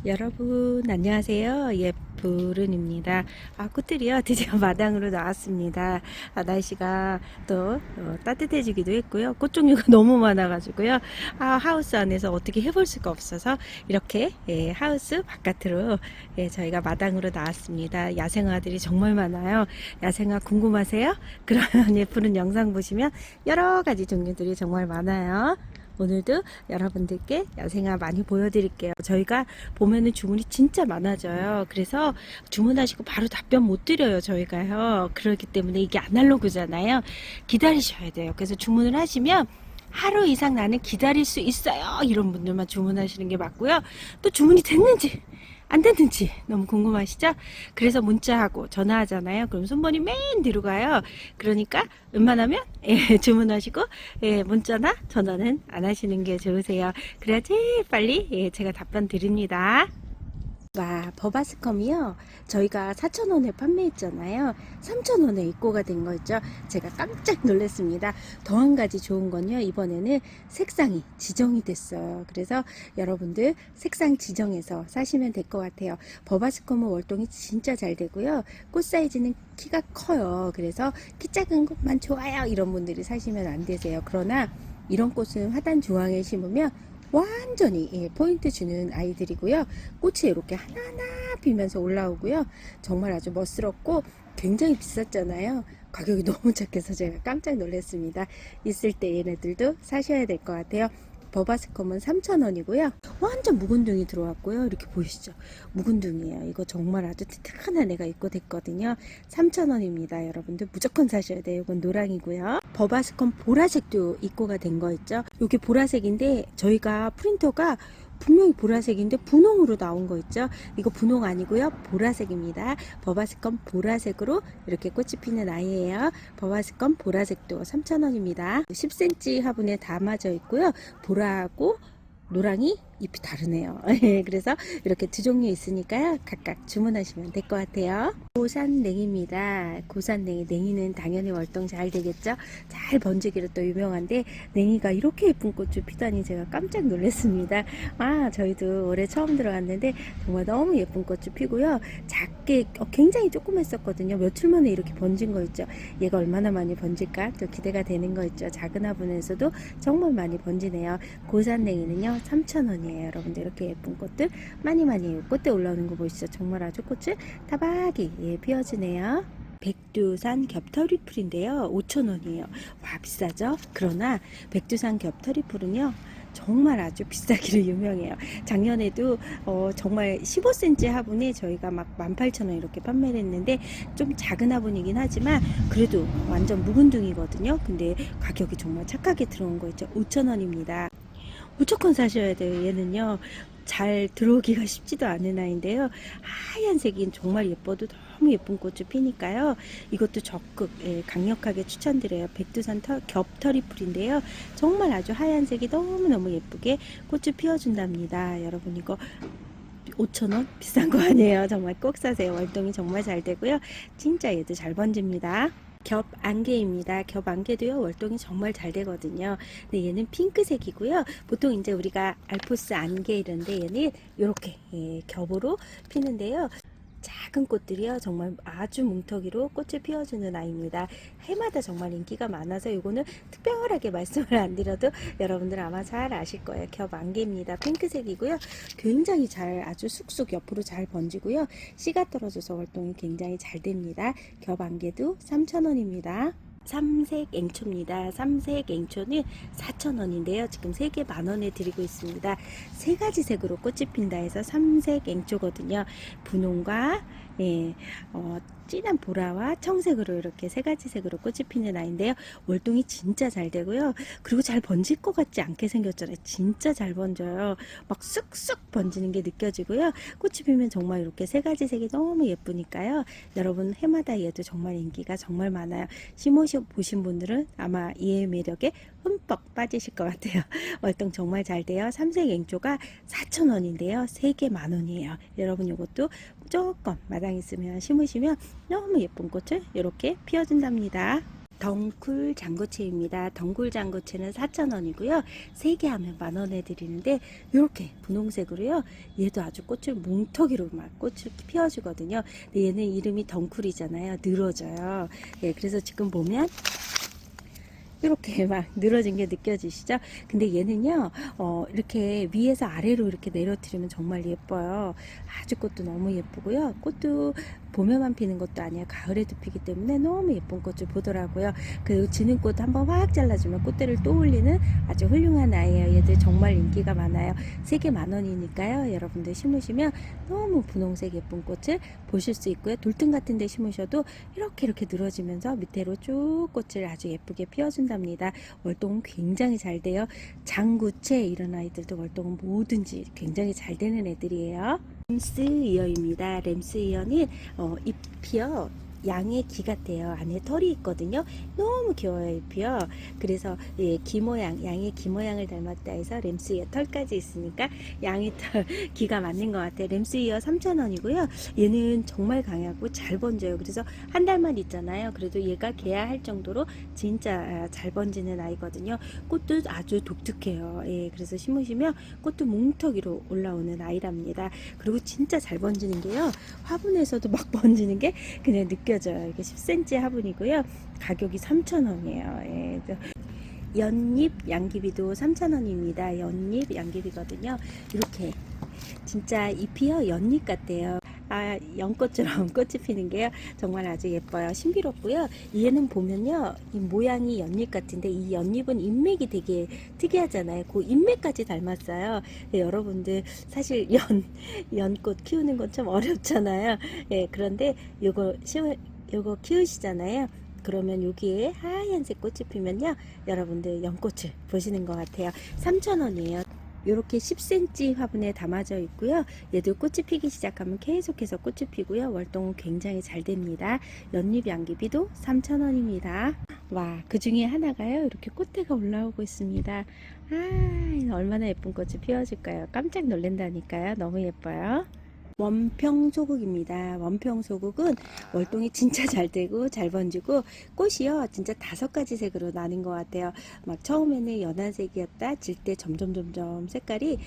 여러분 안녕하세요. 예쁘른입니다. 꽃들이요 드디어 마당으로 나왔습니다. 날씨가 또 따뜻해지기도 했고요. 꽃 종류가 너무 많아 가지고요. 하우스 안에서 어떻게 해볼 수가 없어서 이렇게 하우스 바깥으로 저희가 마당으로 나왔습니다. 야생화들이 정말 많아요. 야생화 궁금하세요? 그러면 예쁘른 영상 보시면 여러 가지 종류들이 정말 많아요. 오늘도 여러분들께 야생화 많이 보여드릴게요. 저희가 보면은 주문이 진짜 많아져요. 그래서 주문하시고 바로 답변 못 드려요, 저희가요. 그렇기 때문에 이게 아날로그잖아요. 기다리셔야 돼요. 그래서 주문을 하시면 하루 이상 나는 기다릴 수 있어요, 이런 분들만 주문하시는 게 맞고요. 또 주문이 됐는지 안 됐는지 너무 궁금하시죠? 그래서 문자하고 전화하잖아요. 그럼 손번이 맨 뒤로 가요. 그러니까 웬만하면 주문하시고 문자나 전화는 안 하시는 게 좋으세요. 그래야 제일 빨리 제가 답변 드립니다. 버바스컴이요. 저희가 4,000원에 판매했잖아요. 3,000원에 입고가 된 거 있죠. 제가 깜짝 놀랐습니다. 더 한 가지 좋은 건요. 이번에는 색상이 지정이 됐어요. 그래서 여러분들 색상 지정해서 사시면 될 것 같아요. 버바스컴은 월동이 진짜 잘 되고요. 꽃 사이즈는 키가 커요. 그래서 키 작은 것만 좋아요, 이런 분들이 사시면 안 되세요. 그러나 이런 꽃은 화단 중앙에 심으면 완전히 포인트 주는 아이들이고요. 꽃이 이렇게 하나하나 피면서 올라오고요. 정말 아주 멋스럽고 굉장히 비쌌잖아요. 가격이 너무 착해서 제가 깜짝 놀랐습니다. 있을 때 얘네들도 사셔야 될 것 같아요. 버바스컴은 3,000원이고요. 완전 묵은둥이 들어왔고요. 이렇게 보이시죠? 묵은둥이에요. 이거 정말 아주 튼튼한 애가 입고됐거든요. 3,000원입니다. 여러분들 무조건 사셔야 돼요. 이건 노랑이고요. 버바스컴 보라색도 입고가 된 거 있죠? 이게 보라색인데 저희가 프린터가 분명히 보라색인데 분홍으로 나온 거 있죠? 이거 분홍 아니고요, 보라색입니다. 버바스컴 보라색으로 이렇게 꽃이 피는 아이예요. 버바스컴 보라색도 3,000원입니다 10cm 화분에 담아져 있고요. 보라하고 노랑이 잎이 다르네요. 그래서 이렇게 두 종류 있으니까요, 각각 주문하시면 될 것 같아요. 고산냉이입니다. 고산냉이, 냉이는 당연히 월동 잘 되겠죠. 잘 번지기로 또 유명한데 냉이가 이렇게 예쁜 꽃을 피다니 제가 깜짝 놀랐습니다. 저희도 올해 처음 들어갔는데 정말 너무 예쁜 꽃을 피고요. 작게 굉장히 조그맸었거든요. 며칠 만에 이렇게 번진 거 있죠. 얘가 얼마나 많이 번질까 또 기대가 되는 거 있죠. 작은 화분에서도 정말 많이 번지네요. 고산냉이는요 3,000원이에요. 여러분들 이렇게 예쁜 꽃들 많이 꽃대 올라오는 거 보이시죠? 정말 아주 꽃을 다박이 피워주네요. 백두산 겹터리 풀인데요 5,000원이에요 와, 비싸죠? 그러나 백두산 겹터리 풀은요 정말 아주 비싸기로 유명해요. 작년에도 정말 15cm 화분에 저희가 막 18,000원 이렇게 판매를 했는데 좀 작은 화분이긴 하지만 그래도 완전 묵은둥이거든요. 근데 가격이 정말 착하게 들어온 거 있죠. 5,000원입니다 무조건 사셔야 돼요. 얘는요 잘 들어오기가 쉽지도 않은 아이인데요, 하얀색이 정말 예뻐도 너무 예쁜 꽃을 피니까요, 이것도 적극 강력하게 추천드려요. 백두산 겹터리 풀인데요 정말 아주 하얀색이 너무너무 예쁘게 꽃을 피워준답니다. 여러분 이거 5,000원 비싼 거 아니에요. 정말 꼭 사세요. 월동이 정말 잘 되고요, 진짜 얘도 잘 번집니다. 겹안개입니다. 겹안개도요 월동이 정말 잘 되거든요. 근데 얘는 핑크색이고요. 보통 이제 우리가 알포스 안개 이런데 얘는 이렇게 겹으로 피는데요. 작은 꽃들이요 정말 아주 뭉텅이로 꽃을 피워주는 아이입니다. 해마다 정말 인기가 많아서 이거는 특별하게 말씀을 안 드려도 여러분들 아마 잘 아실 거예요. 겹안개입니다. 핑크색이고요. 굉장히 잘 아주 쑥쑥 옆으로 잘 번지고요. 씨가 떨어져서 활동이 굉장히 잘 됩니다. 겹안개도 3,000원입니다. 삼색 앵초입니다. 삼색 앵초는 4,000원인데요. 지금 3개 만원에 드리고 있습니다. 3가지 색으로 꽃이 핀다 해서 삼색 앵초거든요. 분홍과 진한 보라와 청색으로 이렇게 3가지 색으로 꽃이 피는 아이인데요. 월동이 진짜 잘 되고요. 그리고 잘 번질 것 같지 않게 생겼잖아요. 진짜 잘 번져요. 막 쑥쑥 번지는 게 느껴지고요. 꽃이 피면 정말 이렇게 3가지 색이 너무 예쁘니까요. 여러분 해마다 얘도 정말 인기가 정말 많아요. 심으셔 보신 분들은 아마 이의 매력에 흠뻑 빠지실 것 같아요. 월동 정말 잘 돼요. 삼색 앵초가 4,000원인데요. 3개 만원이에요. 여러분 이것도 조금 마당 있으면 심으시면 너무 예쁜 꽃을 이렇게 피워준답니다. 덩쿨 장고채입니다. 덩쿨 장고채는 4,000원이고요. 3개 하면 10,000원에 드리는데 이렇게 분홍색으로요. 얘도 아주 꽃을 뭉텅이로 막 꽃을 피워주거든요. 근데 얘는 이름이 덩쿨이잖아요. 늘어져요. 예, 그래서 지금 보면 이렇게 막 늘어진 게 느껴지시죠? 근데 얘는요, 이렇게 위에서 아래로 이렇게 내려뜨리면 정말 예뻐요. 아주 꽃도 너무 예쁘고요. 꽃도 봄에만 피는 것도 아니야. 가을에도 피기 때문에 너무 예쁜 꽃을 보더라고요. 그 지는 꽃 한번 확 잘라주면 꽃대를 또 올리는 아주 훌륭한 아이예요. 얘들 정말 인기가 많아요. 3개 10,000원이니까요. 여러분들 심으시면 너무 분홍색 예쁜 꽃을 보실 수 있고요. 돌등 같은 데 심으셔도 이렇게 늘어지면서 밑으로 쭉 꽃을 아주 예쁘게 피워준답니다. 월동은 굉장히 잘 돼요. 장구채 이런 아이들도 월동은 뭐든지 굉장히 잘 되는 애들이에요. 램스 이어입니다. 램스 이어는 잎이요. 양의 귀 같아요. 안에 털이 있거든요. 너무 귀여워요, 잎이요. 그래서 예, 귀 모양, 양의 귀 모양을 닮았다 해서 램스 이어 털까지 있으니까 양의 털 귀가 맞는 것 같아요. 램스 이어 3,000원이고요. 얘는 정말 강하고 잘 번져요. 그래서 한 달만 있잖아요. 그래도 얘가 개화할 정도로 진짜 잘 번지는 아이거든요. 꽃도 아주 독특해요. 예, 그래서 심으시면 꽃도 뭉텅이로 올라오는 아이랍니다. 그리고 진짜 잘 번지는 게요. 화분에서도 막 번지는 게 그냥 느껴져요. 이게 10cm 화분이고요. 가격이 3,000원이에요. 예, 연잎 양귀비도 3,000원입니다. 연잎 양귀비거든요. 이렇게 진짜 잎이요 연잎 같대요. 아, 연꽃처럼 꽃이 피는 게요 정말 아주 예뻐요. 신비롭고요. 얘는 보면요 이 모양이 연잎 같은데 이 연잎은 잎맥이 되게 특이하잖아요. 그 잎맥까지 닮았어요. 네, 여러분들 사실 연꽃 키우는 건 좀 어렵잖아요. 예, 그런데 요거 키우시잖아요. 그러면 여기에 하얀색 꽃이 피면요 여러분들 연꽃을 보시는 것 같아요. 3,000원이에요. 이렇게 10cm 화분에 담아져 있고요. 얘도 꽃이 피기 시작하면 계속해서 꽃이 피고요. 월동은 굉장히 잘 됩니다. 연잎 양귀비도 3,000원입니다. 와, 그 중에 하나가요. 이렇게 꽃대가 올라오고 있습니다. 아, 얼마나 예쁜 꽃이 피워질까요? 깜짝 놀란다니까요. 너무 예뻐요. 원평소국입니다. 원평소국은 월동이 진짜 잘 되고 잘 번지고 꽃이요 진짜 5가지 색으로 나는 것 같아요. 막 처음에는 연한색이었다 질 때 점점 색깔이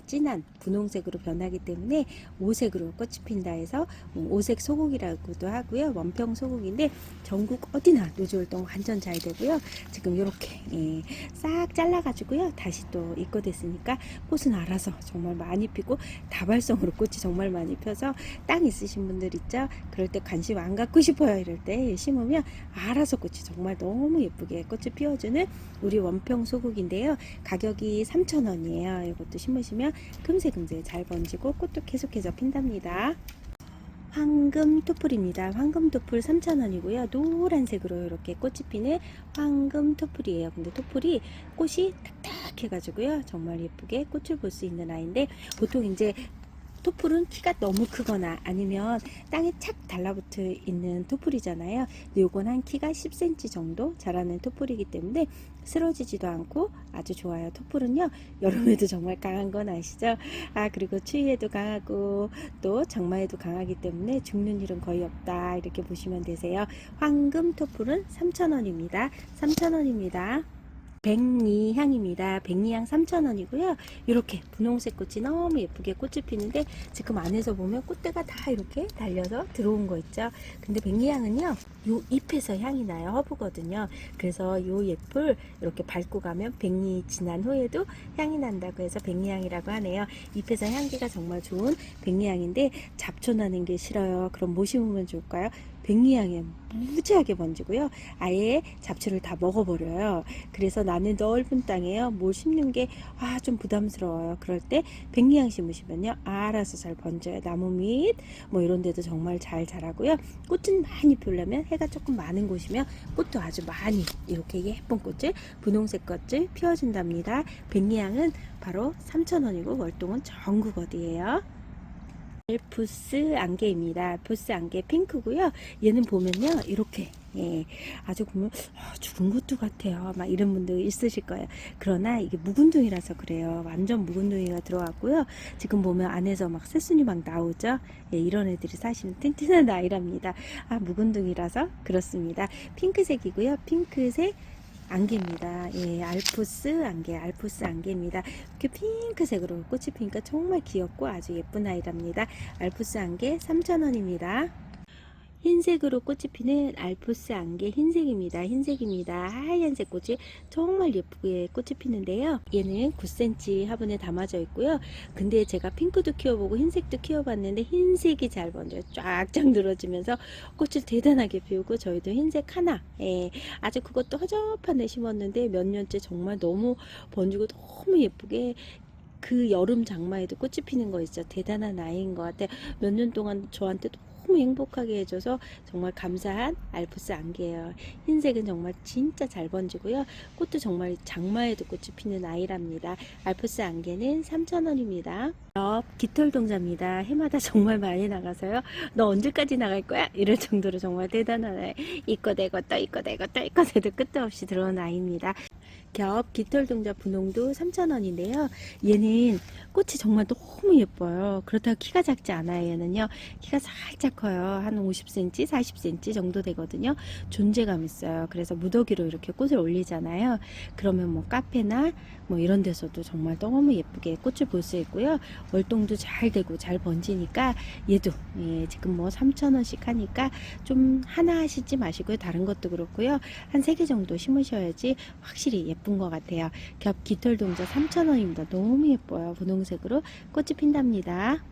진한 분홍색으로 변하기 때문에 5색으로 꽃이 핀다 해서 5색 소국이라고도 하고요. 원평소국인데 전국 어디나 노지월동 완전 잘 되고요. 지금 이렇게 싹 잘라 가지고요 다시 또 입고됐으니까 꽃은 알아서 정말 많이 피고 다발성으로 꽃이 정말 많이 펴서 땅 있으신 분들 있죠. 그럴 때 관심 안 갖고 싶어요. 이럴 때 심으면 알아서 꽃이 정말 너무 예쁘게 꽃을 피워주는 우리 원평 소국인데요. 가격이 3,000원이에요. 이것도 심으시면 금세 잘 번지고 꽃도 계속해서 핀답니다. 황금 토플입니다. 황금 토플 3,000원이고요. 노란색으로 이렇게 꽃이 피는 황금 토플이에요. 근데 토플이 꽃이 탁탁 해가지고요. 정말 예쁘게 꽃을 볼 수 있는 아이인데 보통 이제 토플은 키가 너무 크거나 아니면 땅에 착 달라붙어 있는 토플이잖아요. 근데 요건 한 키가 10cm 정도 자라는 토플이기 때문에 쓰러지지도 않고 아주 좋아요. 토플은요 여름에도 정말 강한 건 아시죠? 아, 그리고 추위에도 강하고 또 장마에도 강하기 때문에 죽는 일은 거의 없다 이렇게 보시면 되세요. 황금 토플은 3,000원입니다. 3,000원입니다. 백리향입니다. 백리향 3,000원이고요. 이렇게 분홍색 꽃이 너무 예쁘게 꽃이 피는데 지금 안에서 보면 꽃대가 다 이렇게 달려서 들어온 거 있죠. 근데 백리향은요 요 잎에서 향이 나요. 허브거든요. 그래서 요 잎을 이렇게 밟고 가면 백리 지난 후에도 향이 난다고 해서 백리향이라고 하네요. 잎에서 향기가 정말 좋은 백리향인데 잡초 나는 게 싫어요. 그럼 뭐 심으면 좋을까요? 백리향이 무지하게 번지고요. 아예 잡초를 다 먹어버려요. 그래서 나는 넓은 땅에요. 뭘 심는 게 좀 부담스러워요. 그럴 때 백리향 심으시면요. 알아서 잘 번져요. 나무 밑 뭐 이런 데도 정말 잘 자라고요. 꽃은 많이 피우려면 해가 조금 많은 곳이면 꽃도 아주 많이 이렇게 예쁜 꽃을 분홍색 꽃을 피워준답니다. 백리향은 바로 3,000원이고 월동은 전국 어디예요? 알프스 안개입니다. 알프스 안개 핑크고요. 얘는 보면요, 이렇게 아주 보면 죽은 것도 같아요. 막 이런 분들 있으실 거예요. 그러나 이게 묵은둥이라서 그래요. 완전 묵은둥이가 들어갔고요. 지금 보면 안에서 막 새순이 막 나오죠. 이런 애들이 사실은 튼튼한 아이랍니다. 묵은둥이라서 그렇습니다. 핑크색이고요. 핑크색 안개입니다. 알프스 안개, 알프스 안개입니다. 이렇게 핑크색으로 꽃이 피니까 정말 귀엽고 아주 예쁜 아이랍니다. 알프스 안개 3,000원입니다. 흰색으로 꽃이 피는 알프스 안개 흰색입니다. 흰색입니다. 하얀색 꽃이 정말 예쁘게 꽃이 피는데요. 얘는 9cm 화분에 담아져 있고요. 근데 제가 핑크도 키워보고 흰색도 키워봤는데 흰색이 잘 번져요. 쫙쫙 늘어지면서 꽃을 대단하게 피우고, 저희도 흰색 하나 아주 그것도 허접한 애 심었는데 몇 년째 정말 너무 번지고 너무 예쁘게 그 여름 장마에도 꽃이 피는 거 있죠. 대단한 아이인 것 같아요. 몇 년 동안 저한테 너무 행복하게 해줘서 정말 감사한 알프스 안개예요. 흰색은 정말 진짜 잘 번지고요. 꽃도 정말 장마에도 꽃이 피는 아이랍니다. 알프스 안개는 3,000원입니다. 깃털동자입니다. 해마다 정말 많이 나가서요. 너 언제까지 나갈 거야? 이럴 정도로 정말 대단한 아이. 이거 대고 또 이거 대고 또 이거 대도 끝도 없이 들어온 아이입니다. 겹 깃털동자 분홍도 3,000원인데요. 얘는 꽃이 정말 너무 예뻐요. 그렇다고 키가 작지 않아요. 얘는요, 키가 살짝 커요. 한 50cm, 40cm 정도 되거든요. 존재감 있어요. 그래서 무더기로 이렇게 꽃을 올리잖아요. 그러면 뭐 카페나 뭐 이런 데서도 정말 너무 예쁘게 꽃을 볼 수 있고요. 월동도 잘 되고 잘 번지니까 얘도 지금 뭐 3,000원씩 하니까 좀 하나 심지 마시고요. 다른 것도 그렇고요. 한 3개 정도 심으셔야지 확실히 예쁜 것 같아요. 겹 깃털동자 3,000원입니다. 너무 예뻐요. 분홍색으로 꽃이 핀답니다.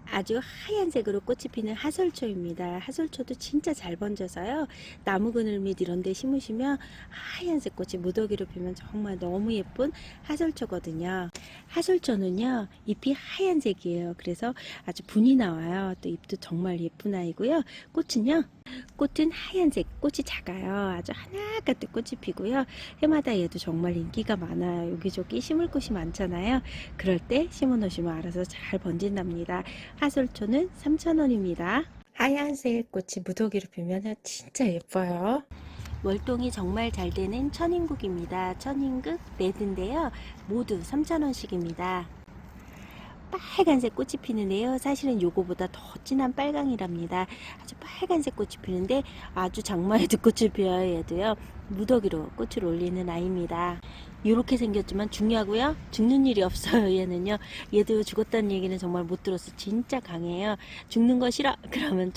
아주 하얀색으로 꽃이 피는 하설초입니다. 하설초도 진짜 잘 번져서요. 나무 그늘 밑 이런 데 심으시면 하얀색 꽃이 무더기로 피면 정말 너무 예쁜 하설초거든요. 하설초는요, 잎이 하얀색이에요. 그래서 아주 분이 나와요. 또 잎도 정말 예쁜 아이고요. 꽃은 하얀색, 꽃이 작아요. 아주 하나같은 꽃이 피고요. 해마다 얘도 정말 인기가 많아요. 여기저기 심을 곳이 많잖아요. 그럴 때 심어 놓으시면 알아서 잘 번진답니다. 하설초는 3,000원입니다. 하얀색 꽃이 무더기로 피면 진짜 예뻐요. 월동이 정말 잘 되는 천인국입니다. 천인국 레드인데요. 모두 3,000원씩입니다. 빨간색 꽃이 피는데요. 사실은 요거보다 더 진한 빨강이랍니다. 아주 빨간색 꽃이 피는데 아주 장마에도 꽃을 피어요. 얘도요. 무더기로 꽃을 올리는 아이입니다. 이렇게 생겼지만 중요하고요. 죽는 일이 없어요. 얘는요. 얘도 죽었다는 얘기는 정말 못 들었어. 진짜 강해요. 죽는 거 싫어. 그러면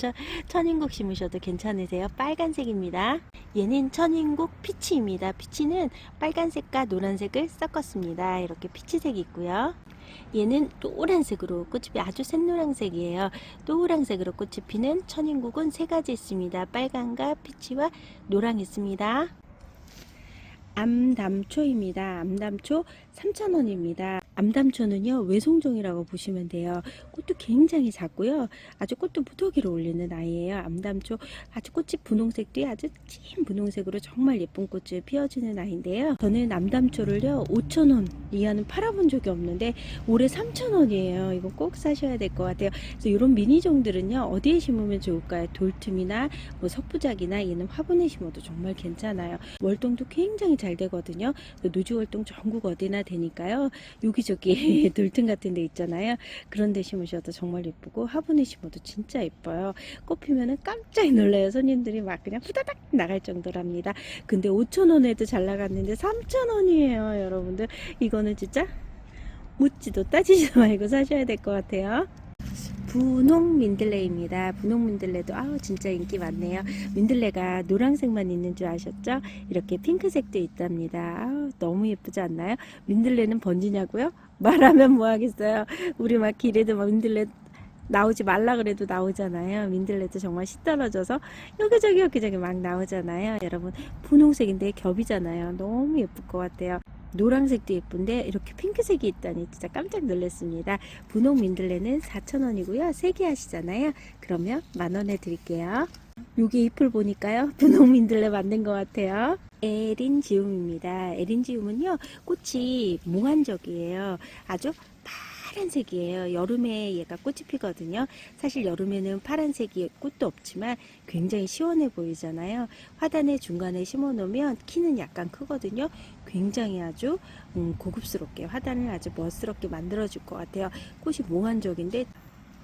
천인국 심으셔도 괜찮으세요. 빨간색입니다. 얘는 천인국 피치입니다. 피치는 빨간색과 노란색을 섞었습니다. 이렇게 피치색이 있고요. 얘는 노란색으로 꽃이 아주 샛노란색이에요. 노란색으로 꽃이 피는 천인국은 3가지 있습니다. 빨간과 피치와 노랑 있습니다. 암담초입니다. 암담초 3,000원입니다. 암담초는요, 외송종이라고 보시면 돼요. 꽃도 굉장히 작고요. 아주 꽃도 무더기로 올리는 아이예요. 암담초 아주 꽃이 분홍색도 아주 찐 분홍색으로 정말 예쁜 꽃을 피워주는 아이인데요. 저는 암담초를요 5,000원 이하는 팔아본 적이 없는데 올해 3,000원이에요. 이거 꼭 사셔야 될 것 같아요. 그래서 이런 미니종들은요 어디에 심으면 좋을까요? 돌틈이나 뭐 석부작이나 얘는 화분에 심어도 정말 괜찮아요. 월동도 굉장히 잘 되거든요. 노지월동 전국 어디나 되니까요. 여기저기 돌틈 같은 데 있잖아요. 그런 데 심으셔도 정말 예쁘고 화분에 심어도 진짜 예뻐요. 꽃 피면은 깜짝 놀라요. 손님들이 막 그냥 후다닥 나갈 정도랍니다. 근데 5,000원에도 잘 나갔는데 3,000원이에요. 여러분들 이거는 진짜 묻지도 따지지도 말고 사셔야 될 것 같아요. 분홍 민들레입니다. 분홍 민들레도 진짜 인기 많네요. 민들레가 노란색만 있는 줄 아셨죠? 이렇게 핑크색도 있답니다. 너무 예쁘지 않나요? 민들레는 번지냐고요? 말하면 뭐 하겠어요. 우리 막 길에도 막 민들레 나오지 말라 그래도 나오잖아요. 민들레도 정말 씨 떨어져서 여기저기 막 나오잖아요. 여러분 분홍색인데 겹이잖아요. 너무 예쁠 것 같아요. 노란색도 예쁜데 이렇게 핑크색이 있다니 진짜 깜짝 놀랐습니다. 분홍 민들레는 4,000원이고요. 3개 하시잖아요. 그러면 10,000원에 드릴게요. 여기 잎을 보니까요. 분홍 민들레 만든 것 같아요. 에린지움입니다. 에린지움은요. 꽃이 몽환적이에요. 아주 파란색이에요. 여름에 얘가 꽃이 피거든요. 사실 여름에는 파란색이 꽃도 없지만 굉장히 시원해 보이잖아요. 화단의 중간에 심어 놓으면 키는 약간 크거든요. 굉장히 아주 고급스럽게 화단을 아주 멋스럽게 만들어 줄 것 같아요. 꽃이 몽환적인데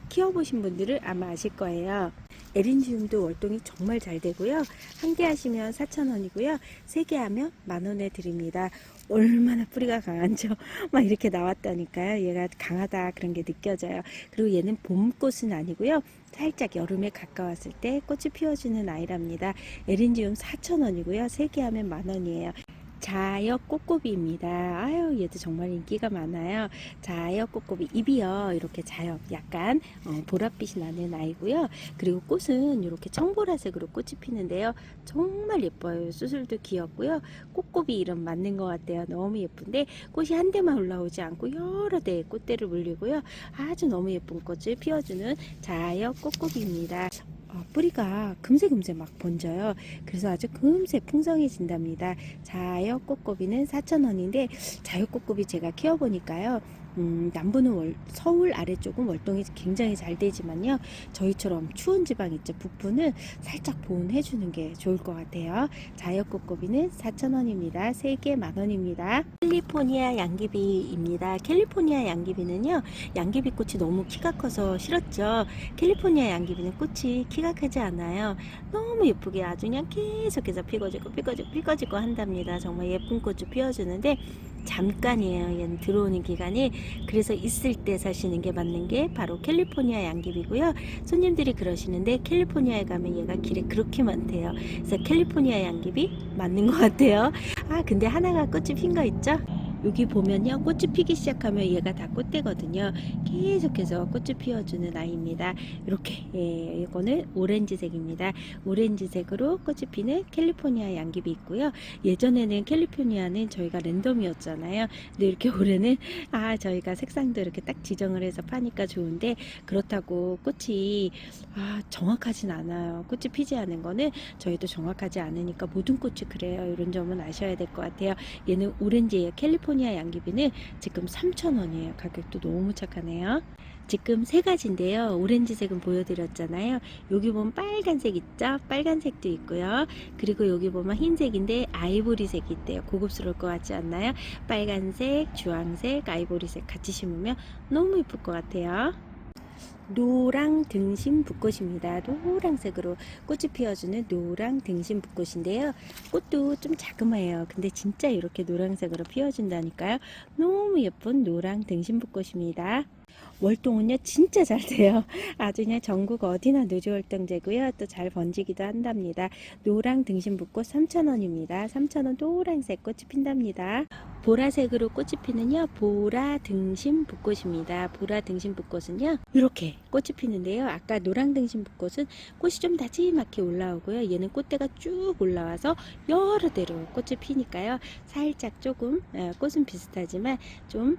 키워보신 분들은 아마 아실 거예요. 에린지움도 월동이 정말 잘 되고요. 한 개 하시면 4,000원이고요. 세 개 하면 10,000원에 드립니다. 얼마나 뿌리가 강한죠. 막 이렇게 나왔다니까요. 얘가 강하다 그런 게 느껴져요. 그리고 얘는 봄꽃은 아니고요. 살짝 여름에 가까웠을 때 꽃이 피워주는 아이랍니다. 에린지움 4,000원이고요. 세 개 하면 10,000원이에요. 자역 꼬꼬비입니다. 아유, 얘도 정말 인기가 많아요. 자역 꼬꼬비 잎이요, 이렇게 자역 약간 보랏빛이 나는 아이고요. 그리고 꽃은 이렇게 청보라색으로 꽃이 피는데요. 정말 예뻐요. 수술도 귀엽고요. 꼬꼬비 이름 맞는 것 같아요. 너무 예쁜데 꽃이 한 대만 올라오지 않고 여러 대의 꽃대를 물리고요. 아주 너무 예쁜 꽃을 피워주는 자역 꼬꼬비입니다. 뿌리가 금세 막 번져요. 그래서 아주 금세 풍성해진답니다. 자역 꼬꼬비는 4,000원인데 자역 꼬꼬비 제가 키워보니까요. 남부는 서울 아래쪽은 월동이 굉장히 잘 되지만요. 저희처럼 추운 지방 있죠. 북부는 살짝 보온해 주는 게 좋을 것 같아요. 자역 꼬꼬비는 4,000원입니다. 3개 10,000원입니다. 캘리포니아 양귀비입니다. 캘리포니아 양귀비는요. 양귀비 꽃이 너무 키가 커서 싫었죠. 캘리포니아 양귀비는 꽃이 키가 크지 않아요. 너무 예쁘게 아주 그냥 계속해서 피거지고 한답니다. 정말 예쁜 꽃을 피워주는데 잠깐이에요. 얘는 들어오는 기간이. 그래서 있을 때 사시는 게 맞는 게 바로 캘리포니아 양귀비고요. 손님들이 그러시는데 캘리포니아에 가면 얘가 길에 그렇게 많대요. 그래서 캘리포니아 양귀비 맞는 것 같아요. 근데 하나가 꽃이 핀 거 있죠? 여기 보면요, 꽃이 피기 시작하면 얘가 다 꽃대거든요. 계속해서 꽃을 피워주는 아이입니다. 이렇게 이거는 오렌지색입니다. 오렌지색으로 꽃이 피는 캘리포니아 양귀비 있고요. 예전에는 캘리포니아는 저희가 랜덤이었잖아요. 근데 이렇게 올해는 저희가 색상도 이렇게 딱 지정을 해서 파니까 좋은데, 그렇다고 꽃이 정확하진 않아요. 꽃이 피지 않은 거는 저희도 정확하지 않으니까 모든 꽃이 그래요. 이런 점은 아셔야 될 것 같아요. 얘는 오렌지예요. 캘리포니아 양귀비는 지금 3,000원이에요. 가격도 너무 착하네요. 지금 세 가지인데요. 오렌지색은 보여드렸잖아요. 여기 보면 빨간색 있죠? 빨간색도 있고요. 그리고 여기 보면 흰색인데 아이보리색이 있대요. 고급스러울 것 같지 않나요? 빨간색, 주황색, 아이보리색 같이 심으면 너무 예쁠 것 같아요. 노랑 등심 붓꽃입니다. 노란색으로 꽃이 피워주는 노랑 등심 붓꽃인데요. 꽃도 좀 자그마해요. 근데 진짜 이렇게 노란색으로 피워준다니까요. 너무 예쁜 노랑 등심 붓꽃입니다. 월동은요 진짜 잘 돼요. 아주 그냥 전국 어디나 노지월동제고요. 또 잘 번지기도 한답니다. 노랑 등심붓꽃 3,000원입니다. 3,000원 노란색 꽃이 핀답니다. 보라색으로 꽃이 피는요 보라 등심붓꽃입니다. 보라 등심붓꽃은요 이렇게 꽃이 피는데요. 아까 노랑 등심붓꽃은 꽃이 좀 다지막히 올라오고요. 얘는 꽃대가 쭉 올라와서 여러 대로 꽃이 피니까요. 살짝 조금 꽃은 비슷하지만 좀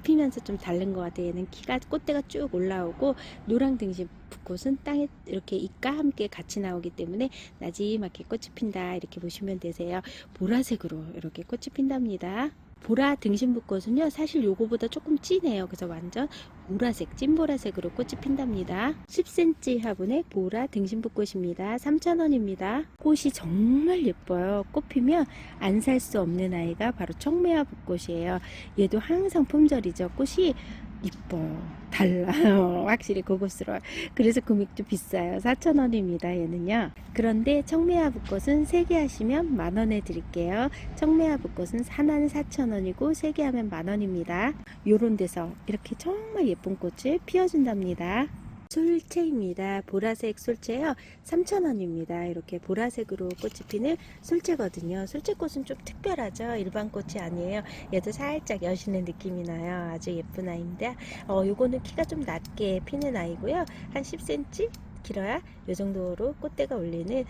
피면서 좀 다른 것 같아요. 얘는 꽃대가 쭉 올라오고 노랑 등심 붓꽃은 땅에 이렇게 잎과 함께 같이 나오기 때문에 나지막히 꽃이 핀다 이렇게 보시면 되세요. 보라색으로 이렇게 꽃이 핀답니다. 보라 등심붓꽃은요 사실 요거보다 조금 진해요. 그래서 완전 보라색 찐보라색으로 꽃이 핀답니다. 10cm 화분의 보라 등심붓꽃입니다. 3,000원입니다. 꽃이 정말 예뻐요. 꽃 피면 안 살 수 없는 아이가 바로 청매화 붓꽃이에요. 얘도 항상 품절이죠. 꽃이 이뻐요. 달라요. 확실히 고급스러워요. 그래서 금액도 비싸요. 4,000원입니다. 얘는요. 그런데 청매화 붓꽃은 3개 하시면 10,000원에 드릴게요. 청매화 붓꽃은 하나는 4,000원이고 3개 하면 10,000원입니다. 요런 데서 이렇게 정말 예쁜 꽃을 피워준답니다. 솔채입니다. 보라색 솔채요. 3,000원입니다. 이렇게 보라색으로 꽃이 피는 솔채거든요. 솔채꽃은 좀 특별하죠. 일반 꽃이 아니에요. 얘도 살짝 여시는 느낌이 나요. 아주 예쁜 아이인데 요거는 키가 좀 낮게 피는 아이고요. 한 10cm 길어야 이 정도로 꽃대가 올리는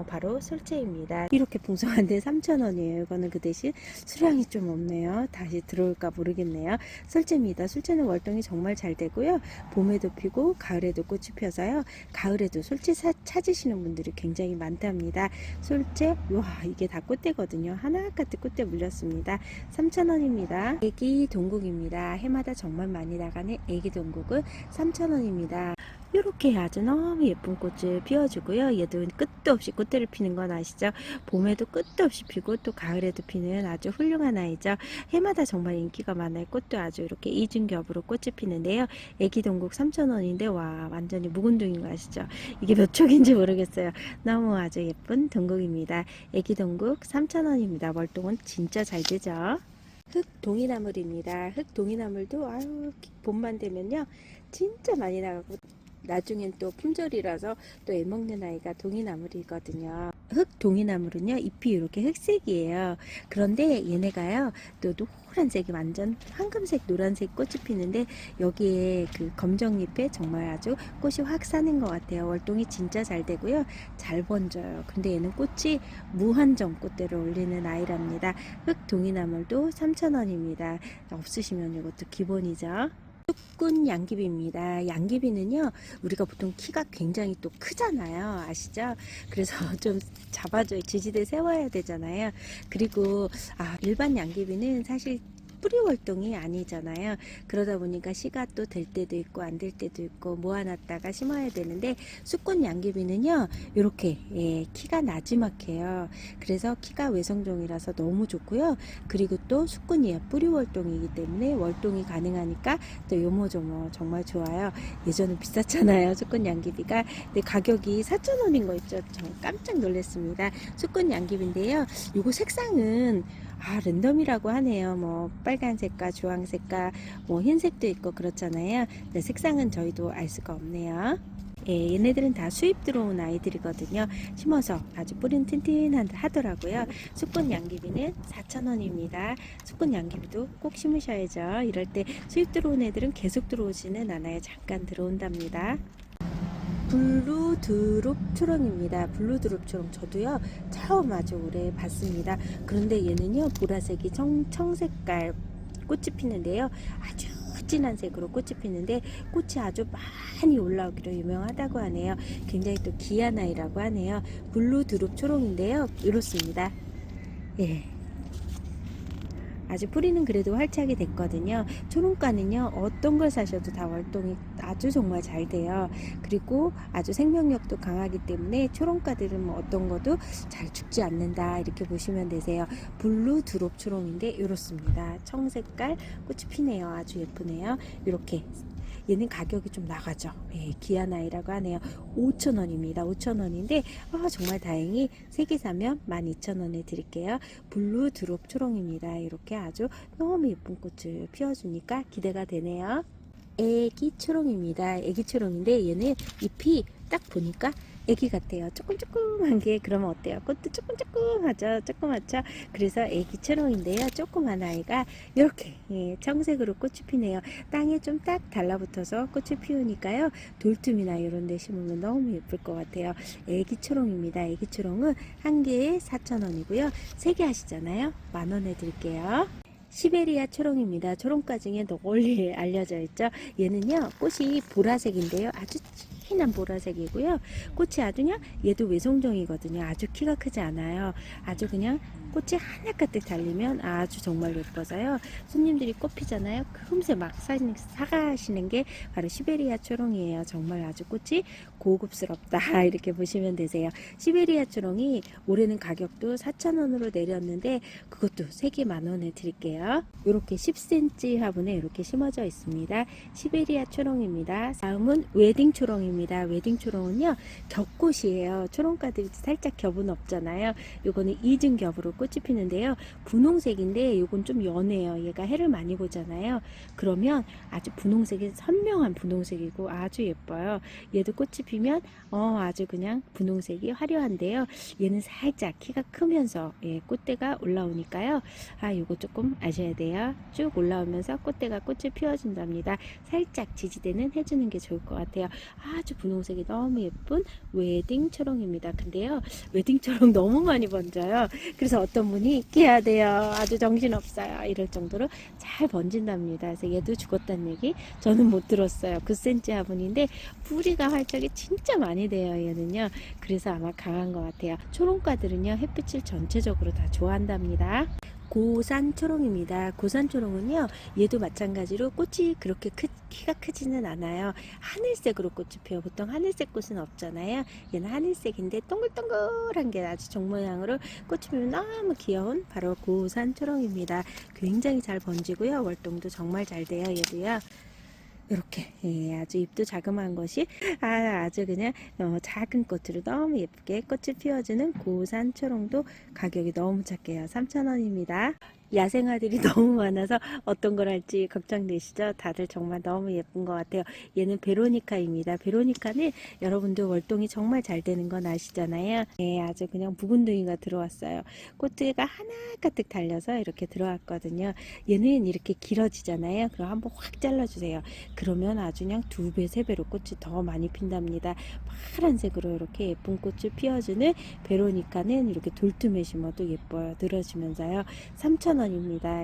바로 솔채입니다. 이렇게 풍성한데 3,000원이에요. 이거는 그 대신 수량이 좀 없네요. 다시 들어올까 모르겠네요. 솔채입니다. 솔채는 월동이 정말 잘 되고요. 봄에도 피고 가을에도 꽃이 펴서요. 가을에도 솔채 찾으시는 분들이 굉장히 많답니다. 솔채, 와, 이게 다 꽃대거든요. 하나같이 꽃대 물렸습니다. 3,000원입니다. 애기 동국입니다. 해마다 정말 많이 나가는 애기 동국은 3,000원입니다. 이렇게 아주 너무 예쁜 꽃을 피워주고요. 얘도 끝도 없이 꽃대를 피는 건 아시죠? 봄에도 끝도 없이 피고 또 가을에도 피는 아주 훌륭한 아이죠. 해마다 정말 인기가 많아요. 꽃도 아주 이렇게 이중겹으로 꽃이 피는데요. 애기 동국 3,000원인데 와, 완전히 묵은둥인 거 아시죠? 이게 몇 촉인지 모르겠어요. 너무 아주 예쁜 동국입니다. 애기 동국 3,000원입니다. 월동은 진짜 잘 되죠. 흑 동이나물입니다. 흑 동이나물도 아유, 봄만 되면요 진짜 많이 나가고 나중엔 또 품절이라서 또 애먹는 아이가 동이나물이거든요. 흑 동이나물은요 잎이 이렇게 흑색이에요. 그런데 얘네가요 또 노란색이 완전 황금색 노란색 꽃이 피는데 여기에 그 검정잎에 정말 아주 꽃이 확 사는 것 같아요. 월동이 진짜 잘 되고요, 잘 번져요. 근데 얘는 꽃이 무한정 꽃대를 올리는 아이랍니다. 흑 동이나물도 3,000원입니다. 없으시면 이것도 기본이죠. 쑥군 양귀비입니다. 양귀비는요 우리가 보통 키가 굉장히 또 크잖아요, 아시죠? 그래서 좀 잡아줘야 지지대 세워야 되잖아요. 그리고 일반 양귀비는 사실 뿌리 월동이 아니잖아요. 그러다 보니까 씨가 또 될 때도 있고 안 될 때도 있고 모아놨다가 심어야 되는데 쑥군 양귀비는요 이렇게 키가 나지막해요. 그래서 키가 외성종이라서 너무 좋고요. 그리고 또 쑥군이에요. 뿌리 월동이기 때문에 월동이 가능하니까 또 요모조모 정말 좋아요. 예전에 비쌌잖아요, 쑥군 양귀비가. 근데 가격이 4,000원인 거 있죠. 저 깜짝 놀랐습니다. 쑥군 양귀비인데요, 요거 색상은 랜덤이라고 하네요. 뭐 빨간색과 주황색과 뭐 흰색도 있고 그렇잖아요. 근데 색상은 저희도 알 수가 없네요. 얘네들은 다 수입 들어온 아이들이거든요. 심어서 아주 뿌리는 튼튼하더라고요. 쑥군 양귀비는 4,000원입니다. 쑥군 양귀비도 꼭 심으셔야죠. 이럴 때 수입 들어온 애들은 계속 들어오지는 않아요. 잠깐 들어온답니다. 블루드롭 초롱입니다. 블루드롭 초롱 저도요 처음 아주 오래 봤습니다. 그런데 얘는요 보라색이 청색깔 꽃이 피는데요, 아주 진한 색으로 꽃이 피는데 꽃이 아주 많이 올라오기로 유명하다고 하네요. 굉장히 또 귀한 아이라고 하네요. 블루드롭 초롱인데요 이렇습니다. 아주 뿌리는 그래도 활착이 됐거든요. 초롱과는요 어떤 걸 사셔도 다 월동이 아주 정말 잘 돼요. 그리고 아주 생명력도 강하기 때문에 초롱과들은 뭐 어떤 것도 잘 죽지 않는다 이렇게 보시면 되세요. 블루 드롭 초롱인데 이렇습니다. 청색깔 꽃이 피네요. 아주 예쁘네요. 이렇게 얘는 가격이 좀 나가죠. 귀한 아이라고 하네요. 5,000원입니다. 5,000원인데 정말 다행히 3개 사면 12,000원에 드릴게요. 블루 드롭 초롱입니다. 이렇게 아주 너무 예쁜 꽃을 피워주니까 기대가 되네요. 애기 초롱입니다. 애기 초롱인데 얘는 잎이 딱 보니까 애기 같아요. 조그만 게 그러면 어때요? 꽃도 조그맣죠. 조그맣죠. 그래서 애기 초롱인데요. 조그만 아이가 이렇게 청색으로 꽃이 피네요. 땅에 좀 딱 달라붙어서 꽃을 피우니까요. 돌tum이나 이런 데 심으면 너무 예쁠 것 같아요. 애기 초롱입니다. 애기 초롱은 한 개에 4,000원이고요. 3개 하시잖아요. 10,000원에 드릴게요. 시베리아 초롱입니다. 초롱과 중에 널리 알려져 있죠. 얘는요 꽃이 보라색인데요, 아주 진한 보라색이고요. 꽃이 아주 그냥 얘도 외성종이거든요. 아주 키가 크지 않아요. 아주 그냥 꽃이 하나 가득 달리면 아주 정말 예뻐서요. 손님들이 꽃 피잖아요. 금세 막 사가시는 게 바로 시베리아 초롱이에요. 정말 아주 꽃이 고급스럽다 이렇게 보시면 되세요. 시베리아 초롱이 올해는 가격도 4,000원으로 내렸는데 그것도 3개 10,000원에 드릴게요. 이렇게 10cm 화분에 이렇게 심어져 있습니다. 시베리아 초롱입니다. 다음은 웨딩 초롱입니다. 웨딩 초롱은요 겹꽃이에요. 초롱과들이 살짝 겹은 없잖아요. 요거는 이중겹으로 꽃이 피는데요. 분홍색인데 이건 좀 연해요. 얘가 해를 많이 보잖아요. 그러면 아주 분홍색이 선명한 분홍색이고 아주 예뻐요. 얘도 꽃이 피면 아주 그냥 분홍색이 화려한데요. 얘는 살짝 키가 크면서 꽃대가 올라오니까요. 요거 조금 아셔야 돼요. 쭉 올라오면서 꽃이 피어준답니다. 살짝 지지대는 해주는 게 좋을 것 같아요. 아주 분홍색이 너무 예쁜 웨딩 초롱입니다. 근데요, 웨딩 초롱 너무 많이 번져요. 그래서 어떤 분이 깨야 돼요. 아주 정신없어요. 이럴 정도로 잘 번진답니다. 그래서 얘도 죽었다는 얘기 저는 못 들었어요. 9cm 화분인데 뿌리가 활짝이 진짜 많이 돼요. 얘는요. 그래서 아마 강한 것 같아요. 초롱과들은요, 햇빛을 전체적으로 다 좋아한답니다. 고산초롱입니다. 고산초롱은요, 얘도 마찬가지로 꽃이 그렇게 키가 크지는 않아요. 하늘색으로 꽃이 피어요. 보통 하늘색 꽃은 없잖아요. 얘는 하늘색인데 동글동글한 게 아주 종 모양으로 꽃이 피면 너무 귀여운 바로 고산초롱입니다. 굉장히 잘 번지고요. 월동도 정말 잘 돼요. 얘도요. 이렇게 아주 잎도 자그마한 것이 아주 그냥 작은 꽃으로 너무 예쁘게 꽃을 피워주는 고산초롱도 가격이 너무 착해요. 3,000원입니다. 야생화들이 너무 많아서 어떤 걸 할지 걱정되시죠? 다들 정말 너무 예쁜 것 같아요. 얘는 베로니카입니다. 베로니카는 여러분들 월동이 정말 잘 되는 건 아시잖아요. 아주 그냥 묵은둥이가 들어왔어요. 꽃대가 하나 가득 달려서 이렇게 들어왔거든요. 얘는 이렇게 길어지잖아요. 그럼 한번 확 잘라주세요. 그러면 아주 그냥 2배, 3배로 꽃이 더 많이 핀답니다. 파란색으로 이렇게 예쁜 꽃을 피워주는 베로니카는 이렇게 돌tum에 심어도 예뻐요. 늘어지면서요. 3,000원입니다.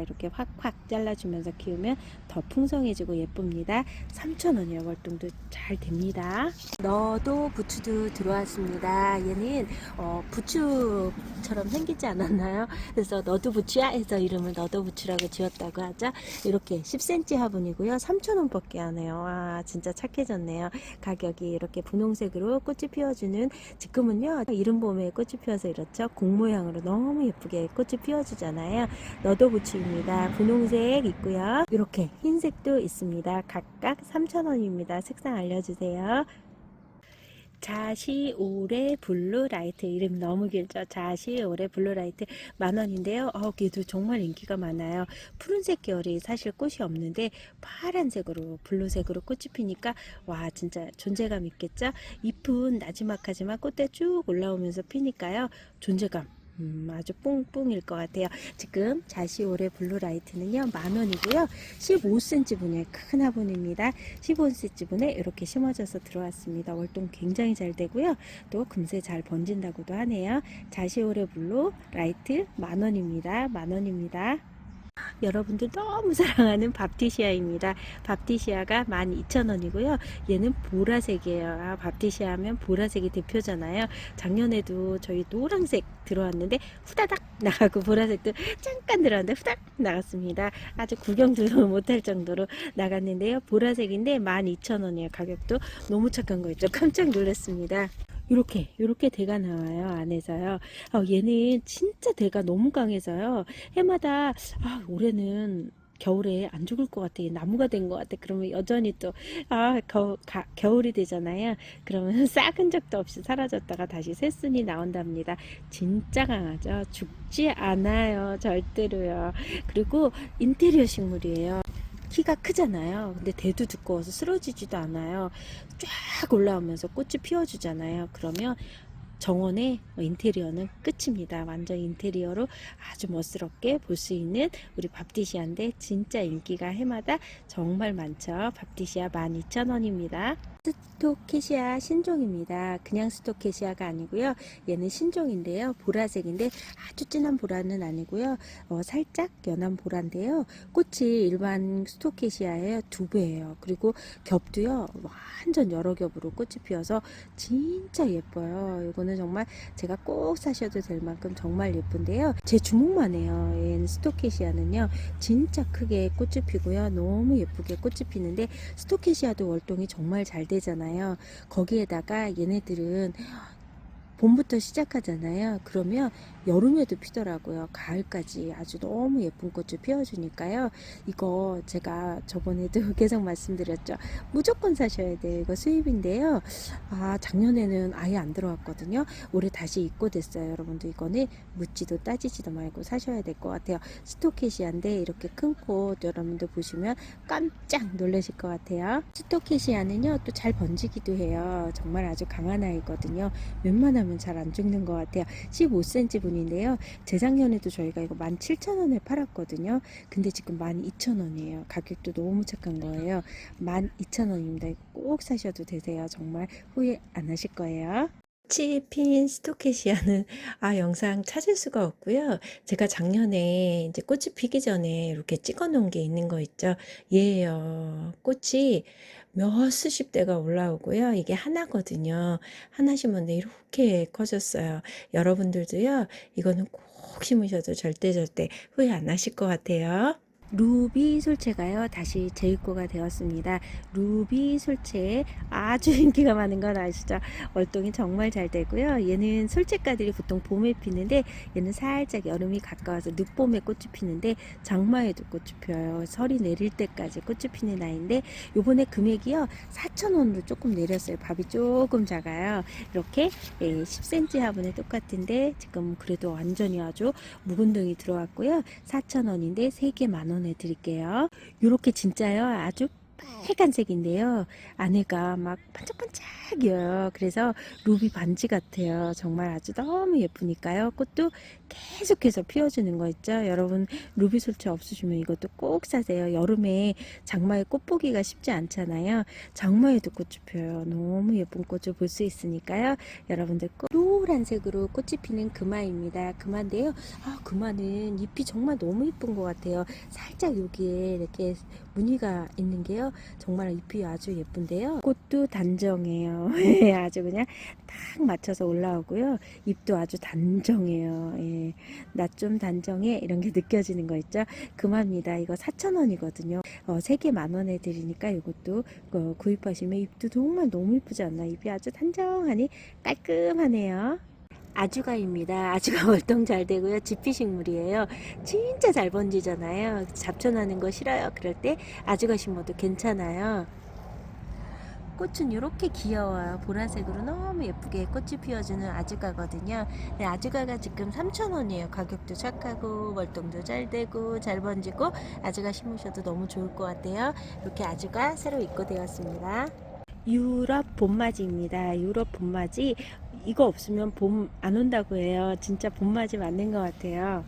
이렇게 확확 잘라주면서 키우면 더 풍성해지고 예쁩니다. 3,000원이요. 월동도 잘 됩니다. 너도 부추도 들어왔습니다. 얘는 부추처럼 생기지 않았나요? 그래서 너도 부추야 해서 이름을 너도 부추라고 지었다고 하죠. 이렇게 10cm 화분이고요. 3,000원 밖에 안 해요. 와, 진짜 착해졌네요. 가격이 이렇게 분홍색으로 꽃이 피워주는, 지금은요 이른 봄에 꽃이 피어서 이렇죠. 공 모양으로 너무 예쁘게 꽃이 피워주잖아요. 너도 부추입니다. 분홍색 있고요. 이렇게 흰색도 있습니다. 각각 3,000원입니다. 색상 알려주세요. 자시오레 블루라이트, 이름 너무 길죠. 자시오레 블루라이트 10,000원인데요. 얘도 정말 인기가 많아요. 푸른색 계열이 사실 꽃이 없는데 파란색으로 블루색으로 꽃이 피니까 와, 진짜 존재감 있겠죠. 잎은 나지막하지만 꽃대 쭉 올라오면서 피니까요, 존재감 아주 뽕뽕일 것 같아요. 지금 자시오레 블루라이트는요 10,000원이고요 15cm 분의 큰 화분입니다. 15cm 분에 이렇게 심어져서 들어왔습니다. 월동 굉장히 잘 되고요, 또 금세 잘 번진다고도 하네요. 자시오레 블루라이트 10,000원입니다. 10,000원입니다. 여러분들 너무 사랑하는 밥티시아입니다. 밥티시아가 12,000원이고요. 얘는 보라색이에요. 밥티시아 하면 보라색이 대표잖아요. 작년에도 저희 노란색 들어왔는데 후다닥 나가고, 보라색도 잠깐 들어왔는데 후다닥 나갔습니다. 아주 구경도 못할 정도로 나갔는데요. 보라색인데 12,000원이에요. 가격도 너무 착한 거 있죠. 깜짝 놀랐습니다. 이렇게 대가 나와요. 안에서요. 얘는 진짜 대가 너무 강해서요. 해마다 올해는 겨울에 안 죽을 것 같아, 나무가 된 것 같아, 그러면 여전히 또 겨울이 되잖아요. 그러면 싹은 적도 없이 사라졌다가 다시 새순이 나온답니다. 진짜 강하죠. 죽지 않아요, 절대로요. 그리고 인테리어 식물이에요. 키가 크잖아요. 근데 대도 두꺼워서 쓰러지지도 않아요. 쫙 올라오면서 꽃이 피워주잖아요. 그러면 정원의 인테리어는 끝입니다. 완전 인테리어로 아주 멋스럽게 볼 수 있는 우리 밥티시아인데 진짜 인기가 해마다 정말 많죠. 밥티시아 12,000원입니다. 스토케시아 신종입니다. 그냥 스토케시아가 아니고요. 얘는 신종인데요. 보라색인데 아주 진한 보라는 아니고요. 살짝 연한 보라인데요. 꽃이 일반 스토케시아의 2배예요. 그리고 겹도요, 완전 여러 겹으로 꽃이 피어서 진짜 예뻐요. 이거는 정말 제가 꼭 사셔도 될 만큼 정말 예쁜데요. 제 주목만 해요. 얘는 스토케시아는요, 진짜 크게 꽃이 피고요. 너무 예쁘게 꽃이 피는데 스토케시아도 월동이 정말 잘 되잖아요. 거기에다가 얘네들은 봄부터 시작하잖아요. 그러면 여름에도 피더라고요. 가을까지 아주 너무 예쁜 꽃을 피워주니까요. 이거 제가 저번에도 계속 말씀드렸죠. 무조건 사셔야 돼요. 이거 수입인데요. 작년에는 아예 안 들어왔거든요. 올해 다시 입고됐어요. 여러분들 이거는 묻지도 따지지도 말고 사셔야 될 것 같아요. 스토케시아인데 이렇게 큰 꽃 여러분들 보시면 깜짝 놀라실 것 같아요. 스토케시아는요 또 잘 번지기도 해요. 정말 아주 강한 아이거든요. 웬만하면 잘 안 죽는 것 같아요. 15cm 분인데요. 재작년에도 저희가 이거 17,000원에 팔았거든요. 근데 지금 12,000원이에요. 가격도 너무 착한 거예요. 12,000원입니다. 이거 꼭 사셔도 되세요. 정말 후회 안 하실 거예요. 꽃이 핀 스토케시아는 영상 찾을 수가 없고요. 제가 작년에 이제 꽃이 피기 전에 이렇게 찍어 놓은 게 있는 거 있죠. 얘예요. 꽃이 몇 수십 대가 올라오고요. 이게 하나거든요. 하나 심었는데 이렇게 커졌어요. 여러분들도요. 이거는 꼭 심으셔도 절대 후회 안 하실 것 같아요. 루비 솔채가요 다시 재입고가 되었습니다. 루비 솔채 아주 인기가 많은 건 아시죠? 월동이 정말 잘 되고요. 얘는 솔채가들이 보통 봄에 피는데 얘는 살짝 여름이 가까워서 늦봄에 꽃이 피는데 장마에도 꽃이 피어요. 설이 내릴 때까지 꽃이 피는 아이인데 요번에 금액이요 4,000원으로 조금 내렸어요. 밥이 조금 작아요. 이렇게 10cm 화분에 똑같은데 지금 그래도 완전히 아주 묵은 등이 들어왔고요. 4,000원인데 3개 만원 드릴게요. 요렇게 진짜요 아주 빨간색인데요. 안에가 막 반짝반짝이에요. 그래서 루비 반지 같아요. 정말 아주 너무 예쁘니까요. 꽃도 계속해서 피워주는 거 있죠. 여러분 루비 솔채 없으시면 이것도 꼭 사세요. 여름에 장마에 꽃 보기가 쉽지 않잖아요. 장마에도 꽃이 피어요. 너무 예쁜 꽃을 볼 수 있으니까요. 여러분들 꼭 노란색으로 꽃이 피는 금화입니다. 금화인데요. 금화는 잎이 정말 너무 예쁜 것 같아요. 살짝 여기에 이렇게 무늬가 있는 게요. 정말 잎이 아주 예쁜데요. 꽃도 단정해요. 아주 그냥 딱 맞춰서 올라오고요. 잎도 아주 단정해요. 나 좀 단정해 이런 게 느껴지는 거 있죠. 금화입니다. 이거 4,000원이거든요. 3개 만원에 드리니까 이것도 구입하시면 잎도 정말 너무 예쁘지 않나. 잎이 아주 단정하니 깔끔하네요. 아주가입니다. 아주가 월동 잘 되고요. 지피식물이에요. 진짜 잘 번지잖아요. 잡초나는 거 싫어요. 그럴 때 아주가 심어도 괜찮아요. 꽃은 이렇게 귀여워요. 보라색으로 너무 예쁘게 꽃이 피워주는 아주가거든요. 네, 아주가가 지금 3,000원이에요. 가격도 착하고 월동도 잘 되고 잘 번지고 아주가 심으셔도 너무 좋을 것 같아요. 이렇게 아주가 새로 입고되었습니다. 유럽 봄맞이입니다. 유럽 봄맞이 이거 없으면 봄 안 온다고 해요. 진짜 봄맞이 맞는 것 같아요.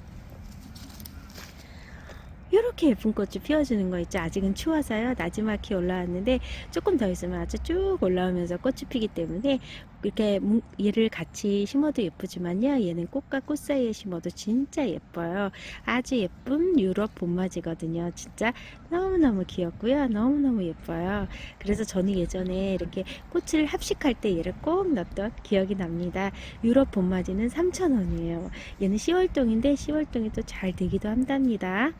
이렇게 예쁜 꽃이 피워주는 거 있죠. 아직은 추워서요. 나지막히 올라왔는데 조금 더 있으면 아주 쭉 올라오면서 꽃이 피기 때문에 이렇게 얘를 같이 심어도 예쁘지만요. 얘는 꽃과 꽃 사이에 심어도 진짜 예뻐요. 아주 예쁜 유럽 봄맞이거든요. 진짜 너무너무 귀엽고요. 너무너무 예뻐요. 그래서 저는 예전에 이렇게 꽃을 합식할 때 얘를 꼭 넣었던 기억이 납니다. 유럽 봄맞이는 3,000원이에요. 얘는 10월동인데 10월동이 또 잘 되기도 한답니다.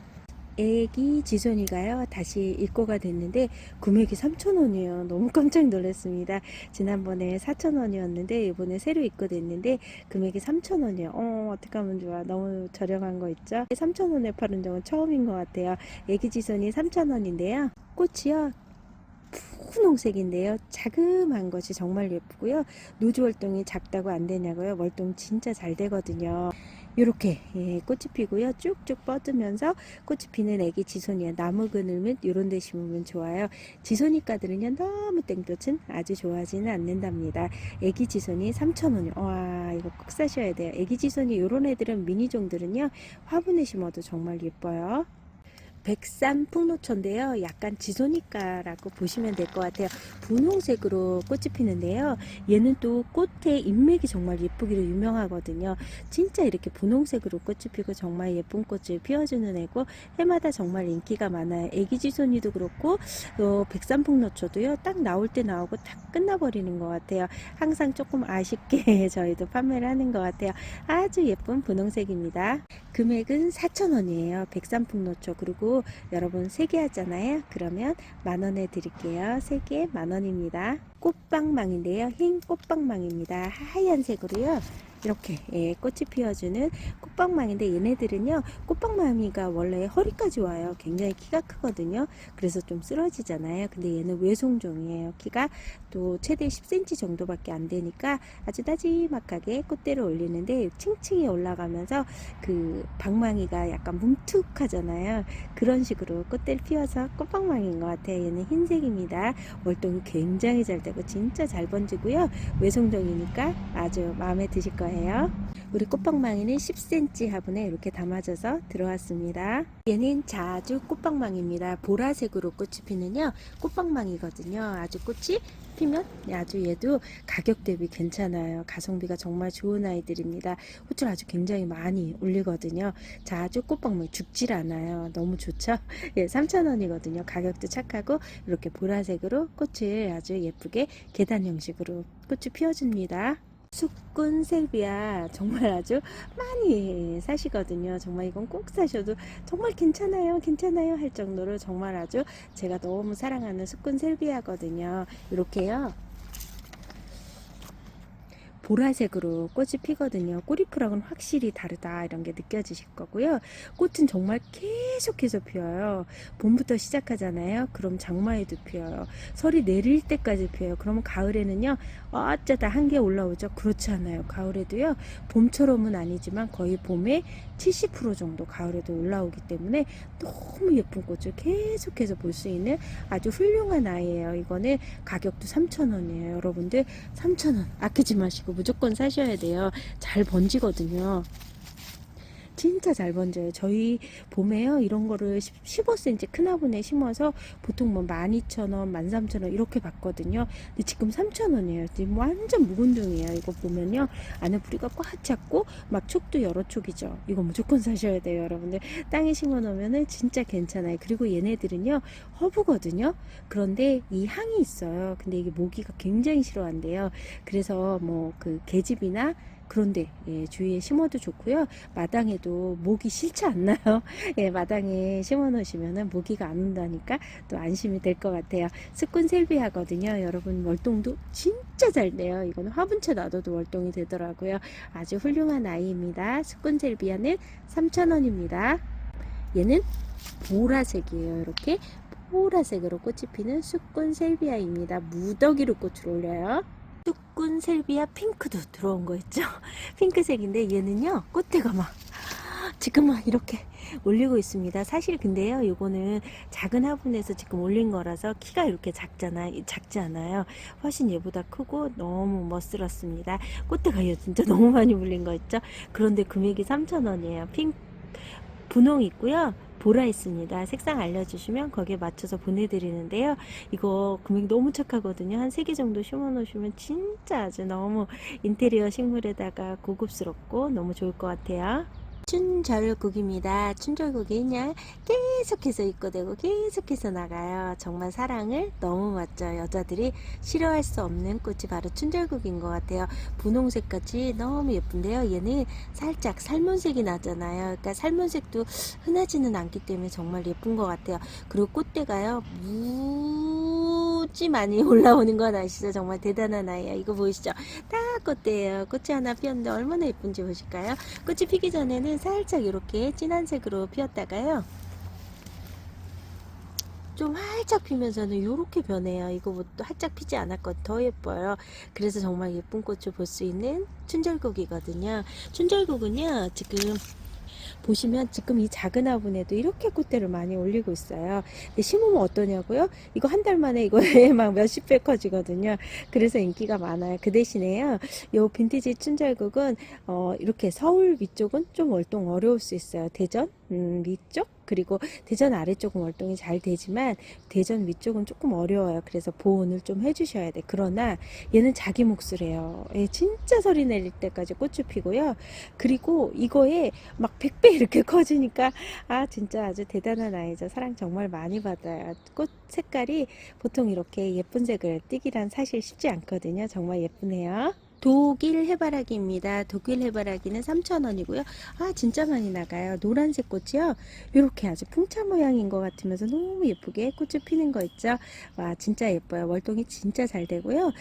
애기 지손이가요 다시 입고가 됐는데 금액이 3,000원이에요. 너무 깜짝 놀랐습니다. 지난번에 4,000원이었는데 이번에 새로 입고됐는데 금액이 3,000원이에요. 어떻게 하면 좋아. 너무 저렴한 거 있죠. 3,000원에 파는 적은 처음인 것 같아요. 애기 지손이 3,000원인데요 꽃이요 푸른색인데요. 자그마한 것이 정말 예쁘고요. 노즈 월동이 작다고 안 되냐고요. 월동 진짜 잘 되거든요. 이렇게 꽃이 피고요. 쭉쭉 뻗으면서 꽃이 피는 애기 지손이야. 나무 그늘은 이런 데 심으면 좋아요. 지손이가들은요 너무 땡볕은 아주 좋아하지는 않는답니다. 애기 지손이 3,000원이요. 와 이거 꼭 사셔야 돼요. 애기 지손이 이런 애들은 미니종들은요 화분에 심어도 정말 예뻐요. 백산 풍노초인데요. 약간 지소니까라고 보시면 될 것 같아요. 분홍색으로 꽃이 피는데요. 얘는 또 꽃의 인맥이 정말 예쁘기로 유명하거든요. 진짜 이렇게 분홍색으로 꽃이 피고 정말 예쁜 꽃을 피워주는 애고 해마다 정말 인기가 많아요. 애기 지소니도 그렇고 백산 풍노초도요. 딱 나올 때 나오고 딱 끝나버리는 것 같아요. 항상 조금 아쉽게 저희도 판매를 하는 것 같아요. 아주 예쁜 분홍색입니다. 금액은 4,000원이에요. 백산 풍노초. 그리고 여러분 3개 하잖아요. 그러면 만원에 드릴게요. 3개 만원입니다. 꽃방망인데요. 흰 꽃방망입니다. 하얀색으로요. 이렇게 꽃이 피어주는 꽃방망이인데, 얘네들은요 꽃방망이가 원래 허리까지 와요. 굉장히 키가 크거든요. 그래서 좀 쓰러지잖아요. 근데 얘는 외송종이에요. 키가 또 최대 10cm 정도밖에 안 되니까 아주 나지막하게 꽃대를 올리는데, 층층이 올라가면서 그 방망이가 약간 뭉툭하잖아요. 그런 식으로 꽃대를 피워서 꽃방망이인 것 같아요. 얘는 흰색입니다. 월동이 굉장히 잘 되고 진짜 잘 번지고요. 외송종이니까 아주 마음에 드실 거예요. 우리 꽃방망이는 10cm 화분에 이렇게 담아져서 들어왔습니다. 얘는 자주 꽃방망이입니다. 보라색으로 꽃이 피는요 꽃방망이거든요. 아주 꽃이 피면 아주 얘도 가격 대비 괜찮아요. 가성비가 정말 좋은 아이들입니다. 호출 아주 굉장히 많이 올리거든요. 자주 꽃방망이 죽질 않아요. 너무 좋죠? 예, 3,000원이거든요. 가격도 착하고 이렇게 보라색으로 꽃을 아주 예쁘게 계단 형식으로 꽃을 피워줍니다. 숙군 셀비아 정말 아주 많이 사시거든요. 정말 이건 꼭 사셔도 정말 괜찮아요 할 정도로 정말 아주 제가 너무 사랑하는 숙군 셀비아거든요. 이렇게요 보라색으로 꽃이 피거든요. 꼬리프랑은 확실히 다르다 이런 게 느껴지실 거고요. 꽃은 정말 계속해서 피어요. 봄부터 시작하잖아요. 그럼 장마에도 피어요. 설이 내릴 때까지 피어요. 그러면 가을에는요 어쩌다 한 개 올라오죠. 그렇지 않아요. 가을에도요 봄처럼은 아니지만 거의 봄의 70% 정도 가을에도 올라오기 때문에 너무 예쁜 꽃을 계속해서 볼 수 있는 아주 훌륭한 아이예요. 이거는 가격도 3,000원이에요. 여러분들 3,000원 아끼지 마시고 무조건 사셔야 돼요. 잘 번지거든요. 진짜 잘 번져요. 저희 봄에요 이런 거를 15cm 큰 화분에 심어서 보통 뭐 12,000원 13,000원 이렇게 받거든요. 근데 지금 3,000원이에요. 지금 완전 묵은 둥이에요. 이거 보면요 안에 뿌리가 꽉 찼고 막 촉도 여러 촉이죠. 이거 무조건 사셔야 돼요. 여러분들 땅에 심어 놓으면은 진짜 괜찮아요. 그리고 얘네들은요 허브거든요. 그런데 이 향이 있어요. 근데 이게 모기가 굉장히 싫어한대요. 그래서 뭐 그 계집이나 그런데 주위에 심어도 좋고요. 마당에도 모기 싫지 않나요? 예, 마당에 심어 놓으시면은 모기가 안 온다니까 또 안심이 될 것 같아요. 스콘 셀비아거든요. 여러분 월동도 진짜 잘 돼요. 이거는 화분채 놔둬도 월동이 되더라고요. 아주 훌륭한 아이입니다. 스콘 셀비아는 3,000원입니다. 얘는 보라색이에요. 이렇게 보라색으로 꽃이 피는 스콘 셀비아입니다. 무더기로 꽃을 올려요. 쑥군 셀비아 핑크도 들어온 거 있죠. 핑크색인데 얘는요 꽃대가 막 지금 막 이렇게 올리고 있습니다. 사실 근데요 요거는 작은 화분에서 지금 올린 거라서 키가 이렇게 작지 않아요. 훨씬 얘보다 크고 너무 멋스럽습니다. 꽃대가 얘 진짜 너무 많이 올린 거 있죠. 그런데 금액이 3,000원이에요. 분홍 있고요. 보라 있습니다. 색상 알려주시면 거기에 맞춰서 보내드리는데요. 이거 금액 너무 착하거든요. 한 3개 정도 심어 놓으시면 진짜 아주 너무 인테리어 식물에다가 고급스럽고 너무 좋을 것 같아요. 춘절국입니다. 춘절국이 그냥 계속해서 입고되고 계속해서 나가요. 정말 사랑을 너무 맞죠. 여자들이 싫어할 수 없는 꽃이 바로 춘절국인 것 같아요. 분홍색 같이 너무 예쁜데요. 얘는 살짝 살몬색이 나잖아요. 그러니까 살몬색도 흔하지는 않기 때문에 정말 예쁜 것 같아요. 그리고 꽃대가요 무지 많이 올라오는 건 아시죠? 정말 대단한 아이야. 이거 보이시죠? 다 꽃대예요. 꽃이 하나 피었는데 얼마나 예쁜지 보실까요? 꽃이 피기 전에는 살짝 이렇게 진한 색으로 피었다가요 좀 활짝 피면서는 이렇게 변해요. 이거 뭐 또 활짝 피지 않았거든 더 예뻐요. 그래서 정말 예쁜 꽃을 볼 수 있는 춘절국이거든요. 춘절국은요 지금 보시면 지금 이 작은 화분에도 이렇게 꽃대를 많이 올리고 있어요. 근데 심으면 어떠냐고요? 이거 한 달 만에 이거에 막 몇십 배 커지거든요. 그래서 인기가 많아요. 그 대신에요, 요 빈티지 춘절국은 이렇게 서울 위쪽은 좀 월동 어려울 수 있어요. 대전 위쪽 그리고 대전 아래쪽은 월동이 잘 되지만 대전 위쪽은 조금 어려워요. 그래서 보온을 좀 해주셔야 돼. 그러나 얘는 자기 몫을 해요. 얘 진짜 소리 내릴 때까지 꽃을 피고요. 그리고 이거에 막 100배 이렇게 커지니까 진짜 아주 대단한 아이죠. 사랑 정말 많이 받아요. 꽃 색깔이 보통 이렇게 예쁜 색을 띠기란 사실 쉽지 않거든요. 정말 예쁘네요. 독일 해바라기입니다. 독일 해바라기는 3,000원이고요. 아, 진짜 많이 나가요. 노란색 꽃이요. 이렇게 아주 풍차 모양인 것 같으면서 너무 예쁘게 꽃을 피는 거 있죠. 와, 진짜 예뻐요. 월동이 진짜 잘 되고요.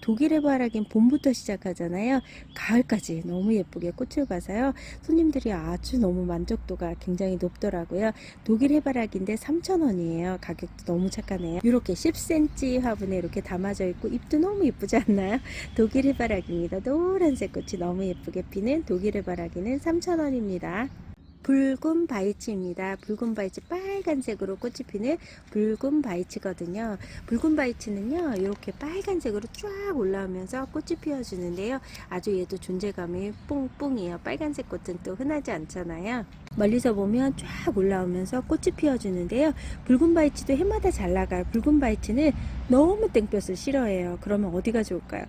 독일 해바라기는 봄부터 시작하잖아요. 가을까지 너무 예쁘게 꽃을 봐서요. 손님들이 아주 너무 만족도가 굉장히 높더라고요. 독일 해바라기인데 3,000원이에요. 가격도 너무 착하네요. 이렇게 10cm 화분에 이렇게 담아져 있고 잎도 너무 예쁘지 않나요? 독일 해바라기입니다. 노란색 꽃이 너무 예쁘게 피는 독일 해바라기는 3,000원입니다. 붉은 바이치입니다. 붉은 바이치 빨간색으로 꽃이 피는 붉은 바이치거든요. 붉은 바이치는요, 이렇게 빨간색으로 쫙 올라오면서 꽃이 피어주는데요. 아주 얘도 존재감이 뽕뽕이에요. 빨간색 꽃은 또 흔하지 않잖아요. 멀리서 보면 쫙 올라오면서 꽃이 피어주는데요. 붉은 바이치도 해마다 잘 나가요. 붉은 바이치는 너무 땡볕을 싫어해요. 그러면 어디가 좋을까요?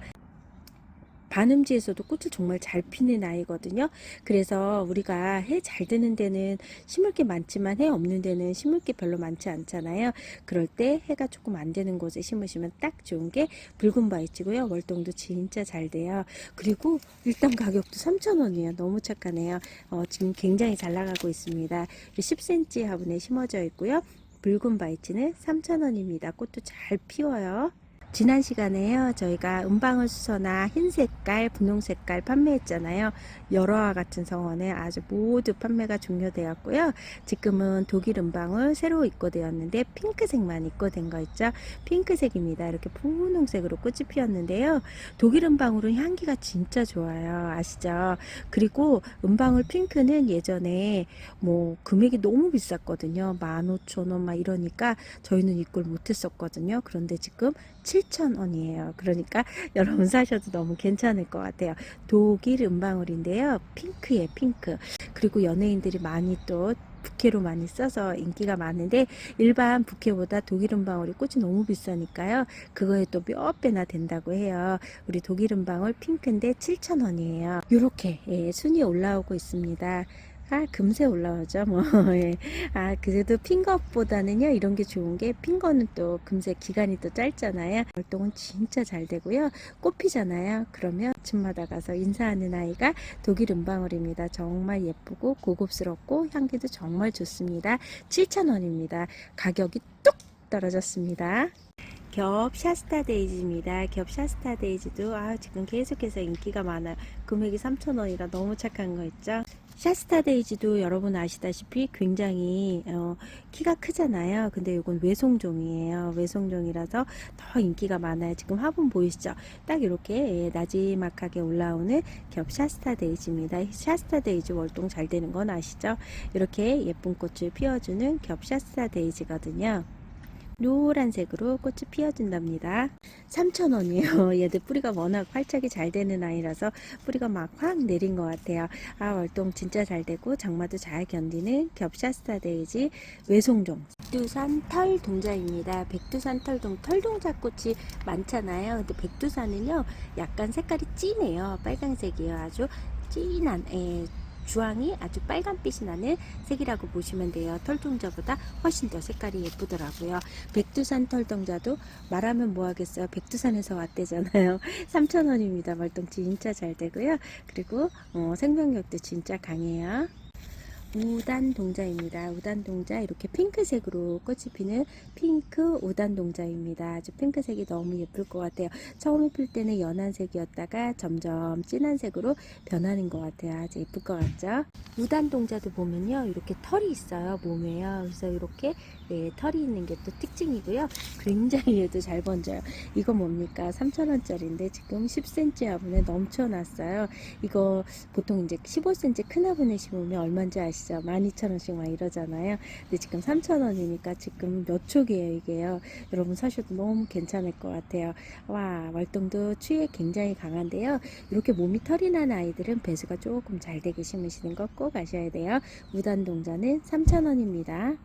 반음지에서도 꽃을 정말 잘 피는 아이거든요. 그래서 우리가 해 잘 드는 데는 심을 게 많지만 해 없는 데는 심을 게 별로 많지 않잖아요. 그럴 때 해가 조금 안 되는 곳에 심으시면 딱 좋은 게 붉은 바이치고요. 월동도 진짜 잘 돼요. 그리고 일단 가격도 3,000원이에요. 너무 착하네요. 지금 굉장히 잘 나가고 있습니다. 10cm 화분에 심어져 있고요. 붉은 바이치는 3,000원입니다. 꽃도 잘 피워요. 지난 시간에요, 저희가 은방울 수서나 흰 색깔, 분홍 색깔 판매했잖아요. 여러와 같은 성원에 아주 모두 판매가 종료되었고요. 지금은 독일 은방울 새로 입고되었는데 핑크색만 입고된 거 있죠. 핑크색입니다. 이렇게 분홍색으로 꽃이 피었는데요. 독일 은방울은 향기가 진짜 좋아요. 아시죠? 그리고 은방울 핑크는 예전에 뭐 금액이 너무 비쌌거든요. 15,000원 막 이러니까 저희는 입고를 못했었거든요. 그런데 지금 7,000원이에요. 그러니까 여러분 사셔도 너무 괜찮을 것 같아요. 독일 은방울인데요. 핑크에 핑크. 그리고 연예인들이 많이 또 부케로 많이 써서 인기가 많은데 일반 부케보다 독일 은방울이 꽃이 너무 비싸니까요. 그거에 또 몇 배나 된다고 해요. 우리 독일 은방울 핑크인데 7,000원이에요. 이렇게 순위 올라오고 있습니다. 아, 금세 올라오죠, 뭐. 예. 아, 그래도 핀 것보다는요, 이런 게 좋은 게, 핀 거는 또 금세 기간이 또 짧잖아요. 활동은 진짜 잘 되고요. 꽃 피잖아요. 그러면 아침마다 가서 인사하는 아이가 독일 은방울입니다. 정말 예쁘고 고급스럽고 향기도 정말 좋습니다. 7,000원입니다. 가격이 뚝 떨어졌습니다. 겹 샤스타 데이지입니다. 겹 샤스타 데이지도 지금 계속해서 인기가 많아요. 금액이 3,000원이라 너무 착한 거 있죠. 샤스타 데이지도 여러분 아시다시피 굉장히 키가 크잖아요. 근데 이건 외송종이에요. 외송종이라서 더 인기가 많아요. 지금 화분 보이시죠? 딱 이렇게 나지막하게 올라오는 겹 샤스타 데이지입니다. 샤스타 데이지 월동 잘 되는 건 아시죠? 이렇게 예쁜 꽃을 피워주는 겹 샤스타 데이지거든요. 노란색으로 꽃이 피어준답니다. 3,000원이에요. 얘들 뿌리가 워낙 활착이 잘 되는 아이라서 뿌리가 막 확 내린 것 같아요. 월동 진짜 잘 되고 장마도 잘 견디는 겹샤스타 데이지 외송종. 백두산 털동자입니다. 백두산 털동자 꽃이 많잖아요. 근데 백두산은요, 약간 색깔이 진해요. 빨간색이에요. 아주 진한, 주황이 아주 빨간빛이 나는 색이라고 보시면 돼요. 털동자보다 훨씬 더 색깔이 예쁘더라고요. 백두산 털동자도 말하면 뭐하겠어요. 백두산에서 왔대잖아요. 3,000원입니다. 월동 진짜 잘 되고요. 그리고 생명력도 진짜 강해요. 우단동자입니다. 우단동자 이렇게 핑크색으로 꽃이 피는 핑크 우단동자입니다. 아주 핑크색이 너무 예쁠 것 같아요. 처음에 필 때는 연한 색이었다가 점점 진한 색으로 변하는 것 같아요. 아주 예쁠 것 같죠? 우단동자도 보면요, 이렇게 털이 있어요. 몸에요. 그래서 이렇게 털이 있는 게 또 특징이고요. 굉장히 얘도 잘 번져요. 이거 뭡니까? 3,000원짜리인데 지금 10cm 화분에 넘쳐났어요. 이거 보통 이제 15cm 큰 화분에 심으면 얼마인지 아시죠? 12,000원씩 막 이러잖아요. 근데 지금 3,000원이니까 지금 몇 촉이에요, 이게요. 여러분 사셔도 너무 괜찮을 것 같아요. 와, 월동도 추위에 굉장히 강한데요. 이렇게 몸이 털이 난 아이들은 배수가 조금 잘 되게 심으시는 거 꼭 아셔야 돼요. 우단동자는 3,000원입니다.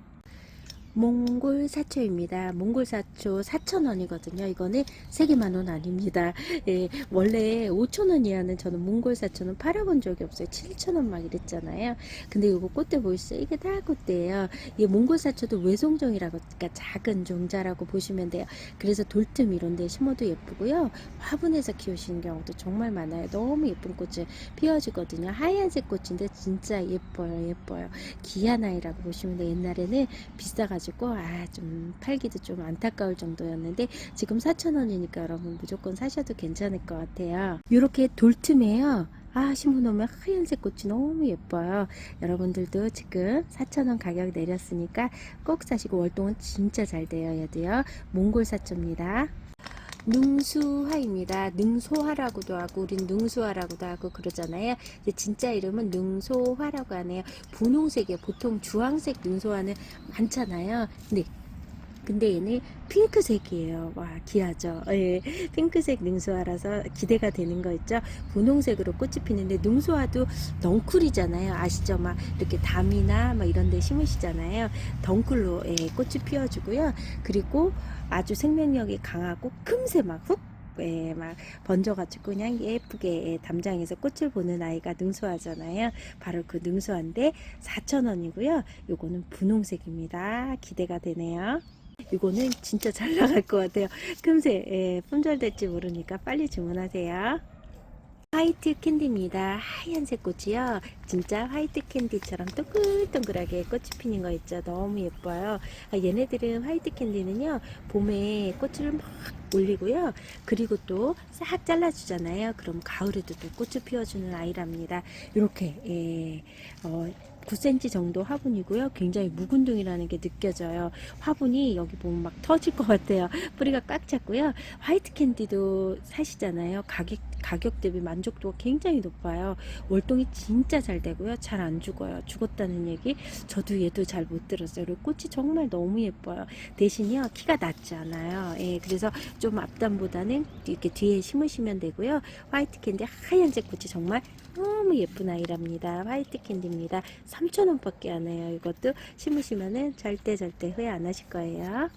몽골 사초입니다. 몽골 사초 4,000원이거든요. 이거는 3개만 원 아닙니다. 예, 원래 5,000원 이하는 저는 몽골 사초는 팔아본 적이 없어요. 7,000원 막 이랬잖아요. 근데 이거 꽃대 보이시죠? 이게 다 꽃대예요. 이 몽골 사초도 외송종이라고, 그러니까 작은 종자라고 보시면 돼요. 그래서 돌틈 이런 데 심어도 예쁘고요. 화분에서 키우시는 경우도 정말 많아요. 너무 예쁜 꽃을 피워주거든요. 하얀색 꽃인데 진짜 예뻐요. 예뻐요. 귀한 아이라고 보시면 돼요. 옛날에는 비싸가지고 좀 팔기도 좀 안타까울 정도였는데 지금 4,000원이니까 여러분 무조건 사셔도 괜찮을 것 같아요. 이렇게 돌틈에요. 심어놓으면 하얀색 꽃이 너무 예뻐요. 여러분들도 지금 4,000원 가격 내렸으니까 꼭 사시고 월동은 진짜 잘 돼요. 얘도요. 몽골 사초입니다. 능수화입니다. 능소화라고도 하고 우린 능수화라고도 하고 그러잖아요. 진짜 이름은 능소화라고 하네요. 분홍색이에요. 보통 주황색 능소화는 많잖아요. 근데 얘는 핑크색이에요. 와, 귀하죠. 예, 핑크색 능수화라서 기대가 되는 거 있죠. 분홍색으로 꽃이 피는데 능수화도 덩쿨이잖아요. 아시죠? 막 이렇게 담이나 막 이런 데 심으시잖아요. 덩쿨로 꽃이 피워주고요. 그리고 아주 생명력이 강하고 금세 막 막 번져가지고 그냥 예쁘게 담장에서 꽃을 보는 아이가 능수화잖아요. 바로 그 능수화인데 4,000원이고요. 요거는 분홍색입니다. 기대가 되네요. 이거는 진짜 잘 나갈 것 같아요. 금세 품절될지 모르니까 빨리 주문하세요. 화이트 캔디입니다. 하얀색 꽃이요. 진짜 화이트 캔디처럼 동글동글하게 꽃이 피는 거 있죠. 너무 예뻐요. 얘네들은 화이트 캔디는요. 봄에 꽃을 막 올리고요. 그리고 또 싹 잘라주잖아요. 그럼 가을에도 또 꽃을 피워주는 아이랍니다. 이렇게 9cm 정도 화분이고요. 굉장히 묵은둥이라는 게 느껴져요. 화분이 여기 보면 막 터질 것 같아요. 뿌리가 꽉 찼고요. 화이트 캔디도 사시잖아요. 가격 대비 만족도가 굉장히 높아요. 월동이 진짜 잘 되고요. 잘 안 죽어요. 죽었다는 얘기 저도 얘도 잘 못 들었어요. 그리고 꽃이 정말 너무 예뻐요. 대신요 키가 낮지 않아요. 그래서 좀 앞단보다는 이렇게 뒤에 심으시면 되고요. 화이트 캔디 하얀색 꽃이 정말 너무 예쁜 아이랍니다. 화이트 캔디입니다. 3,000원 밖에 안 해요. 이것도 심으시면은 절대 후회 안 하실 거예요.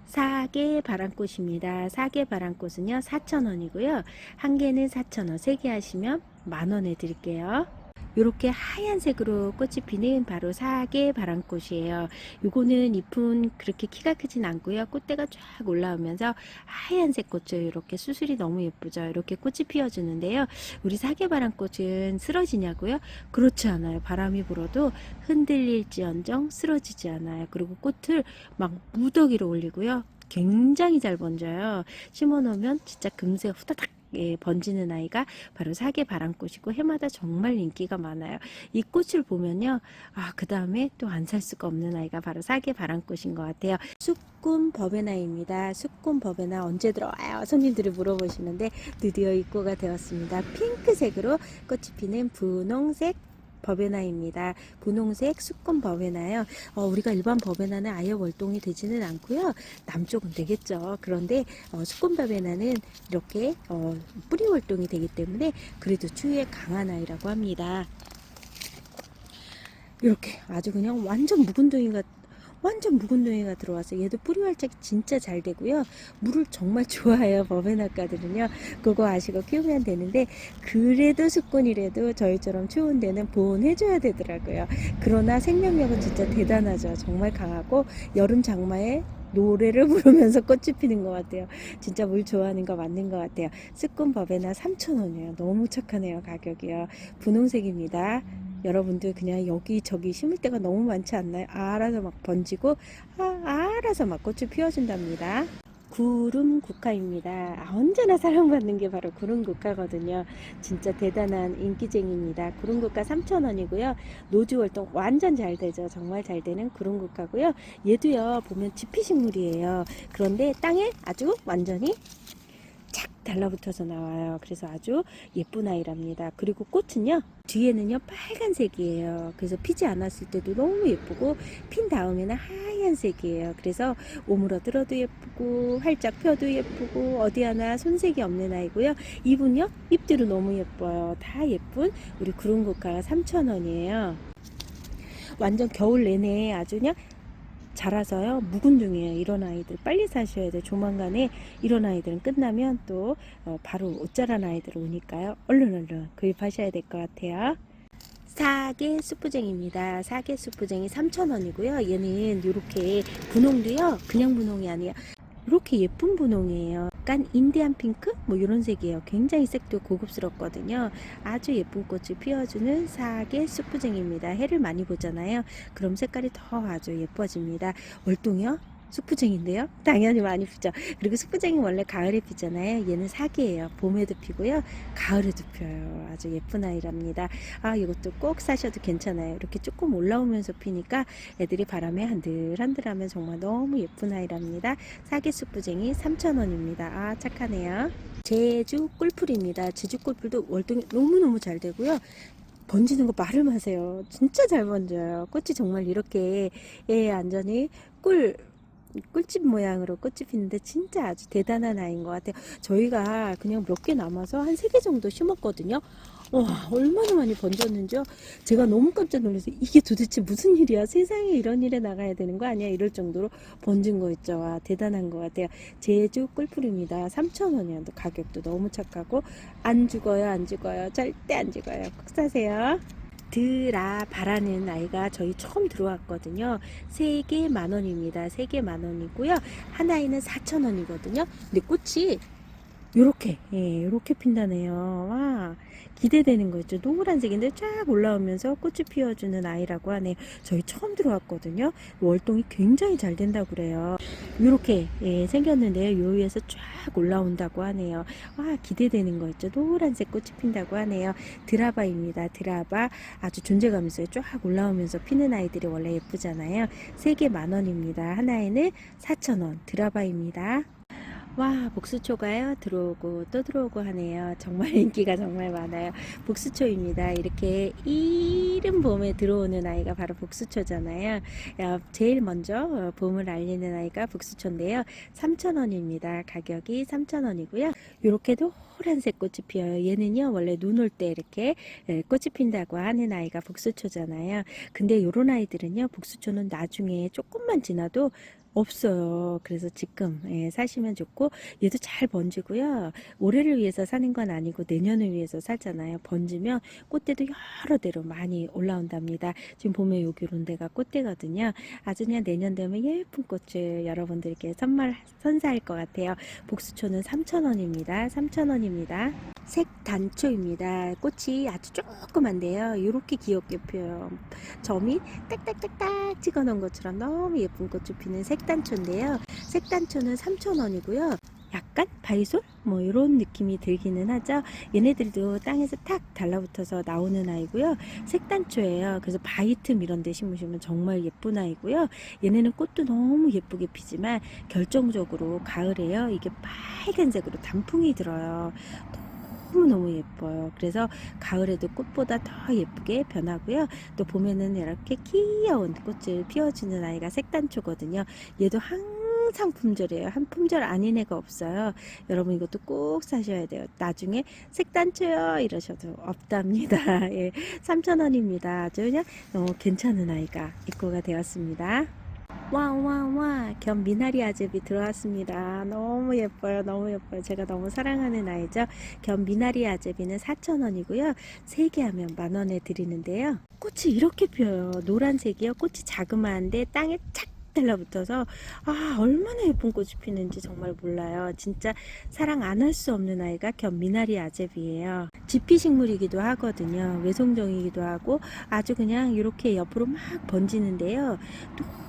사계 바람꽃입니다. 사계 바람꽃은요 4,000원이고요. 한 개는 4,000원, 3개 하시면 만원에 드릴게요. 이렇게 하얀색으로 꽃이 피는 바로 사계 바람꽃이에요. 요거는 잎은 그렇게 키가 크진 않고요. 꽃대가 쫙 올라오면서 하얀색 꽃을 이렇게 수술이 너무 예쁘죠. 이렇게 꽃이 피어주는데요. 우리 사계 바람꽃은 쓰러지냐고요? 그렇지 않아요. 바람이 불어도 흔들릴지언정 쓰러지지 않아요. 그리고 꽃을 막 무더기로 올리고요. 굉장히 잘 번져요. 심어 놓으면 진짜 금세 후다닥 번지는 아이가 바로 사계 바람꽃이고 해마다 정말 인기가 많아요. 이 꽃을 보면요. 그 다음에 또 안 살 수가 없는 아이가 바로 사계 바람꽃인 것 같아요. 쑥꾼 버베나입니다. 쑥꾼 버베나 언제 들어와요? 손님들이 물어보시는데 드디어 입고가 되었습니다. 핑크색으로 꽃이 피는 분홍색 버베나입니다. 분홍색 쑥꾼 버베나요. 우리가 일반 버베나는 아예 월동이 되지는 않고요. 남쪽은 되겠죠. 그런데 쑥꾼 버베나는 이렇게 뿌리 월동이 되기 때문에 그래도 추위에 강한 아이라고 합니다. 이렇게 아주 그냥 완전 묵은둥이가 들어와서 얘도 뿌리 활짝이 진짜 잘 되고요. 물을 정말 좋아해요. 버베나가들은요. 그거 아시고 키우면 되는데 그래도 습꾼이라도 저희처럼 추운 데는 보온해줘야 되더라고요. 그러나 생명력은 진짜 대단하죠. 정말 강하고 여름 장마에 노래를 부르면서 꽃이 피는 것 같아요. 진짜 물 좋아하는 거 맞는 것 같아요. 습꾼 버베나 3,000원이에요. 너무 착하네요. 가격이요. 분홍색입니다. 여러분들 그냥 여기저기 심을 데가 너무 많지 않나요? 알아서 막 번지고 알아서 막 꽃을 피워준답니다. 구름국화입니다. 언제나 사랑받는 게 바로 구름국화거든요. 진짜 대단한 인기쟁이입니다. 구름국화 3,000원이고요. 노지월동 완전 잘 되죠. 정말 잘 되는 구름국화고요. 얘도요 보면 지피식물이에요. 그런데 땅에 아주 완전히 착 달라붙어서 나와요. 그래서 아주 예쁜 아이랍니다. 그리고 꽃은요 뒤에는요 빨간색이에요. 그래서 피지 않았을 때도 너무 예쁘고 핀 다음에는 하얀색이에요. 그래서 오므러들어도 예쁘고 활짝 펴도 예쁘고 어디 하나 손색이 없는 아이고요. 잎은요 잎들은 너무 예뻐요. 다 예쁜 우리 구름국화가 3,000원이에요. 완전 겨울 내내 아주 그냥 자라서요 묵은 중이에요. 이런 아이들 빨리 사셔야 돼요. 조만간에 이런 아이들은 끝나면 또 바로 옷 자란 아이들 오니까요. 얼른 구입하셔야 될 것 같아요. 사계 수프쟁입니다. 사계 수프쟁이 3,000원이고요. 얘는 이렇게 분홍도요 그냥 분홍이 아니에요. 이렇게 예쁜 분홍이에요. 약간 인디안 핑크 뭐 이런 색이에요. 굉장히 색도 고급스럽거든요. 아주 예쁜 꽃을 피워주는 사계 수프쟁입니다. 해를 많이 보잖아요. 그럼 색깔이 더 아주 예뻐집니다. 월동이요? 수프쟁인데요. 당연히 많이 피죠. 그리고 수프쟁이 원래 가을에 피잖아요. 얘는 사계예요. 봄에도 피고요. 가을에도 펴요. 아주 예쁜 아이랍니다. 아, 이것도 꼭 사셔도 괜찮아요. 이렇게 조금 올라오면서 피니까 애들이 바람에 한들한들하면 정말 너무 예쁜 아이랍니다. 사계 수프쟁이 3,000원입니다. 아, 착하네요. 제주 꿀풀입니다. 제주 꿀풀도 월동이 너무너무 잘 되고요. 번지는 거 말을 마세요. 진짜 잘 번져요. 꽃이 정말 이렇게 완전히 꿀집 모양으로 꽃이 피는데 진짜 아주 대단한 아이인 것 같아요. 저희가 그냥 몇 개 남아서 한 3개 정도 심었거든요. 와, 얼마나 많이 번졌는지요. 제가 너무 깜짝 놀라서 이게 도대체 무슨 일이야. 세상에 이런 일에 나가야 되는 거 아니야. 이럴 정도로 번진 거 있죠. 와, 대단한 것 같아요. 제주 꿀풀입니다. 3,000원이요. 가격도 너무 착하고 안 죽어요. 안 죽어요. 절대 안 죽어요. 꼭 사세요. 드라바라는 아이가 저희 처음 들어왔거든요. 3개 만원입니다. 3개 만원이고요. 한 아이는 4,000원이거든요. 근데 꽃이 요렇게 핀다네요. 와, 기대되는 거 있죠. 노란색인데 쫙 올라오면서 꽃을 피워주는 아이라고 하네요. 저희 처음 들어왔거든요. 월동이 굉장히 잘 된다고 그래요. 요렇게 생겼는데요. 요 위에서 쫙 올라온다고 하네요. 와, 기대되는 거 있죠. 노란색 꽃이 핀다고 하네요. 드라바입니다. 드라바 아주 존재감 있어요. 쫙 올라오면서 피는 아이들이 원래 예쁘잖아요. 3개 만원입니다. 하나에는 4,000원. 드라바입니다. 와, 복수초가요 들어오고 또 들어오고 하네요. 정말 인기가 정말 많아요. 복수초입니다. 이렇게 이른 봄에 들어오는 아이가 바로 복수초잖아요. 제일 먼저 봄을 알리는 아이가 복수초인데요. 3,000원입니다. 가격이 3,000원이고요. 이렇게 노란색 꽃이 피어요. 얘는요 원래 눈 올 때 이렇게 꽃이 핀다고 하는 아이가 복수초잖아요. 근데 이런 아이들은요, 복수초는 나중에 조금만 지나도 없어요. 그래서 지금 사시면 좋고, 얘도 잘 번지고요. 올해를 위해서 사는 건 아니고 내년을 위해서 살잖아요. 번지면 꽃대도 여러 대로 많이 올라온답니다. 지금 보면 여기 이런 데가 꽃대거든요. 아주 그냥 내년 되면 예쁜 꽃을 여러분들께 선사할 것 같아요. 복수초는 3,000원입니다. 3,000원입니다. 색단초입니다. 꽃이 아주 조그만데요. 이렇게 귀엽게 피어요. 점이 딱딱딱딱 찍어 놓은 것처럼 너무 예쁜 꽃을 피는 색단초인데요. 색단초는 3,000원이고요. 약간 바이솔? 뭐 이런 느낌이 들기는 하죠. 얘네들도 땅에서 탁 달라붙어서 나오는 아이고요. 색단초예요. 그래서 바이틈 이런 데 심으시면 정말 예쁜 아이고요. 얘네는 꽃도 너무 예쁘게 피지만 결정적으로 가을에요. 이게 빨간색으로 단풍이 들어요. 너무너무 예뻐요. 그래서 가을에도 꽃보다 더 예쁘게 변하고요. 또 봄에는 이렇게 귀여운 꽃을 피워주는 아이가 색단초거든요. 얘도 항상 품절이에요. 한 품절 아닌 애가 없어요. 여러분 이것도 꼭 사셔야 돼요. 나중에 색단초요 이러셔도 없답니다. 예, 3,000원입니다. 아주 그냥 괜찮은 아이가 입고가 되었습니다. 와와와 겸 미나리 아제비 들어왔습니다. 너무 예뻐요. 너무 예뻐요. 제가 너무 사랑하는 아이죠. 겸 미나리 아제비는 4,000원이고요. 3개 하면 만원에 드리는데요. 꽃이 이렇게 피어요. 노란색이요. 꽃이 자그마한데 땅에 착 달라붙어서 얼마나 예쁜 꽃이 피는지 정말 몰라요. 진짜 사랑 안 할 수 없는 아이가 겸 미나리 아제비예요. 지피식물이기도 하거든요. 외송종이기도 하고 아주 그냥 이렇게 옆으로 막 번지는데요.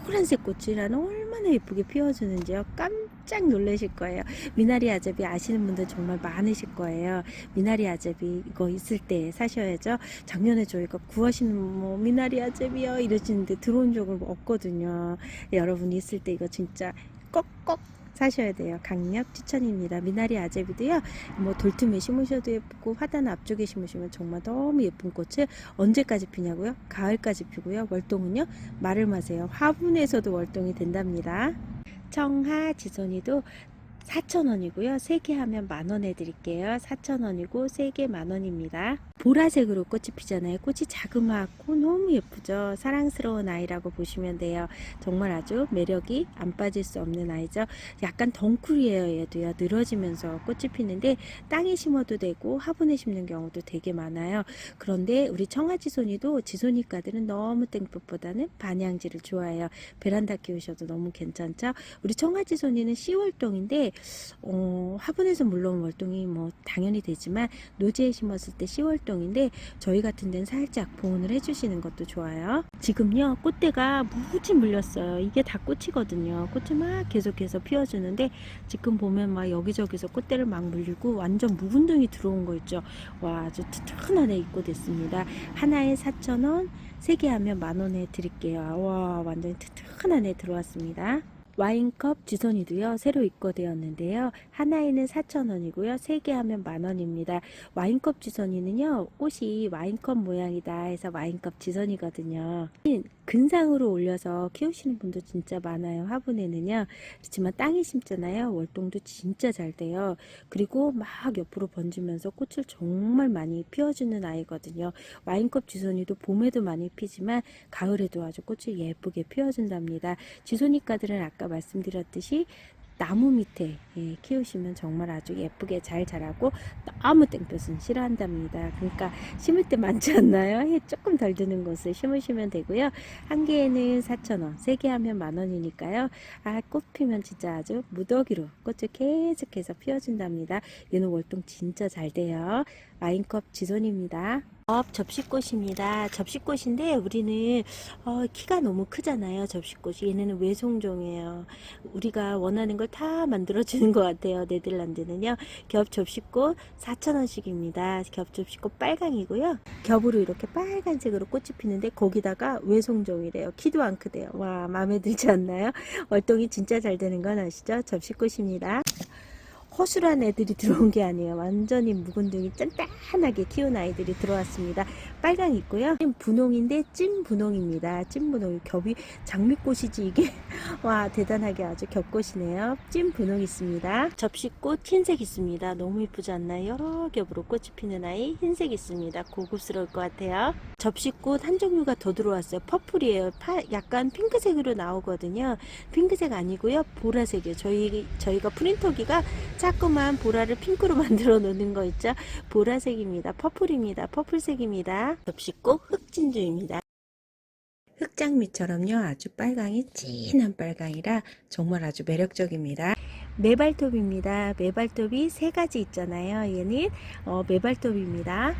노란색 꽃이라는 얼마나 예쁘게 피워주는지요. 깜짝 놀라실 거예요. 미나리 아제비 아시는 분들 정말 많으실 거예요. 미나리 아제비 이거 있을 때 사셔야죠. 작년에 저희가 구하시는 뭐 미나리 아제비요 이러시는데 들어온 적은 없거든요. 여러분이 있을 때 이거 진짜 꼭꼭 사셔야 돼요. 강력 추천입니다. 미나리 아제비도요. 뭐 돌틈에 심으셔도 예쁘고 화단 앞쪽에 심으시면 정말 너무 예쁜 꽃을 언제까지 피냐고요? 가을까지 피고요. 월동은요. 말을 마세요. 화분에서도 월동이 된답니다. 청하 지손이도 4,000원이고요. 3개 하면 만원 해드릴게요. 4,000원이고 3개 만원입니다. 보라색으로 꽃이 피잖아요. 꽃이 자그마하고 너무 예쁘죠. 사랑스러운 아이라고 보시면 돼요. 정말 아주 매력이 안 빠질 수 없는 아이죠. 약간 덩쿨이에요. 얘도요. 늘어지면서 꽃이 피는데 땅에 심어도 되고 화분에 심는 경우도 되게 많아요. 그런데 우리 청아지손이도 지손이과들은 너무 땡볕보다는 반향지를 좋아해요. 베란다 키우셔도 너무 괜찮죠. 우리 청아지손이는 C월동인데 화분에서 물러온 월동이 뭐 당연히 되지만 노지에 심었을 때 C월동인데 저희 같은 데는 살짝 보온을 해주시는 것도 좋아요. 지금요 꽃대가 무지 물렸어요. 이게 다 꽃이거든요. 꽃이 막 계속해서 피워주는데 지금 보면 막 여기저기서 꽃대를 막 물리고 완전 묵은둥이 들어온 거 있죠. 와 아주 튼튼하게 입고됐습니다. 하나에 4,000원, 3개 하면 만원에 드릴게요. 와 완전히 튼튼하게 들어왔습니다. 와인컵 지손이도요 새로 입고되었는데요. 하나에는 4,000원이고요. 3개 하면 만원입니다. 와인컵 지손이는요 꽃이 와인컵 모양이다 해서 와인컵 지손이거든요. 근상으로 올려서 키우시는 분도 진짜 많아요. 화분에는요. 그렇지만 땅에 심잖아요. 월동도 진짜 잘 돼요. 그리고 막 옆으로 번지면서 꽃을 정말 많이 피워주는 아이거든요. 와인컵 지손이도 봄에도 많이 피지만 가을에도 아주 꽃을 예쁘게 피워준답니다. 지손이과들은 아까 말씀드렸듯이 나무 밑에 키우시면 정말 아주 예쁘게 잘 자라고 너무 땡볕은 싫어한답니다. 그러니까 심을 때 많지 않나요? 해 조금 덜 드는 곳을 심으시면 되고요. 한 개에는 4,000원, 3개 하면 만원이니까요. 꽃 피면 진짜 아주 무더기로 꽃을 계속해서 피워준답니다. 얘는 월동 진짜 잘 돼요. 와인컵 지손입니다. 접시꽃입니다. 접시꽃인데 우리는 키가 너무 크잖아요. 접시꽃이 얘네는 외송종이에요. 우리가 원하는 걸 다 만들어주는 것 같아요. 네덜란드는요. 겹 접시꽃 4,000원씩입니다. 겹 접시꽃 빨강이고요. 겹으로 이렇게 빨간색으로 꽃이 피는데 거기다가 외송종이래요. 키도 안 크대요. 와 마음에 들지 않나요? 월동이 진짜 잘 되는 건 아시죠? 접시꽃입니다. 허술한 애들이 들어온 게 아니에요. 완전히 묵은둥이 짠짠하게 키운 아이들이 들어왔습니다. 빨강 있고요. 분홍인데 찐 분홍입니다. 찐 분홍 겹이 장미꽃이지 이게 와 대단하게 아주 겹꽃이네요. 찐 분홍 있습니다. 접시꽃 흰색 있습니다. 너무 이쁘지 않나요? 여러 겹으로 꽃이 피는 아이 흰색 있습니다. 고급스러울 것 같아요. 접시꽃 한 종류가 더 들어왔어요. 퍼플이에요. 약간 핑크색으로 나오거든요. 핑크색 아니고요. 보라색이에요. 저희가 프린터기가 자꾸만 보라를 핑크로 만들어 놓는 거 있죠. 보라색입니다. 퍼플입니다. 퍼플색입니다. 접시꽃 흑진주입니다. 흑장미처럼요 아주 빨강이 진한 빨강이라 정말 아주 매력적입니다. 메발톱입니다. 메발톱이 3가지 있잖아요. 얘는 메발톱입니다.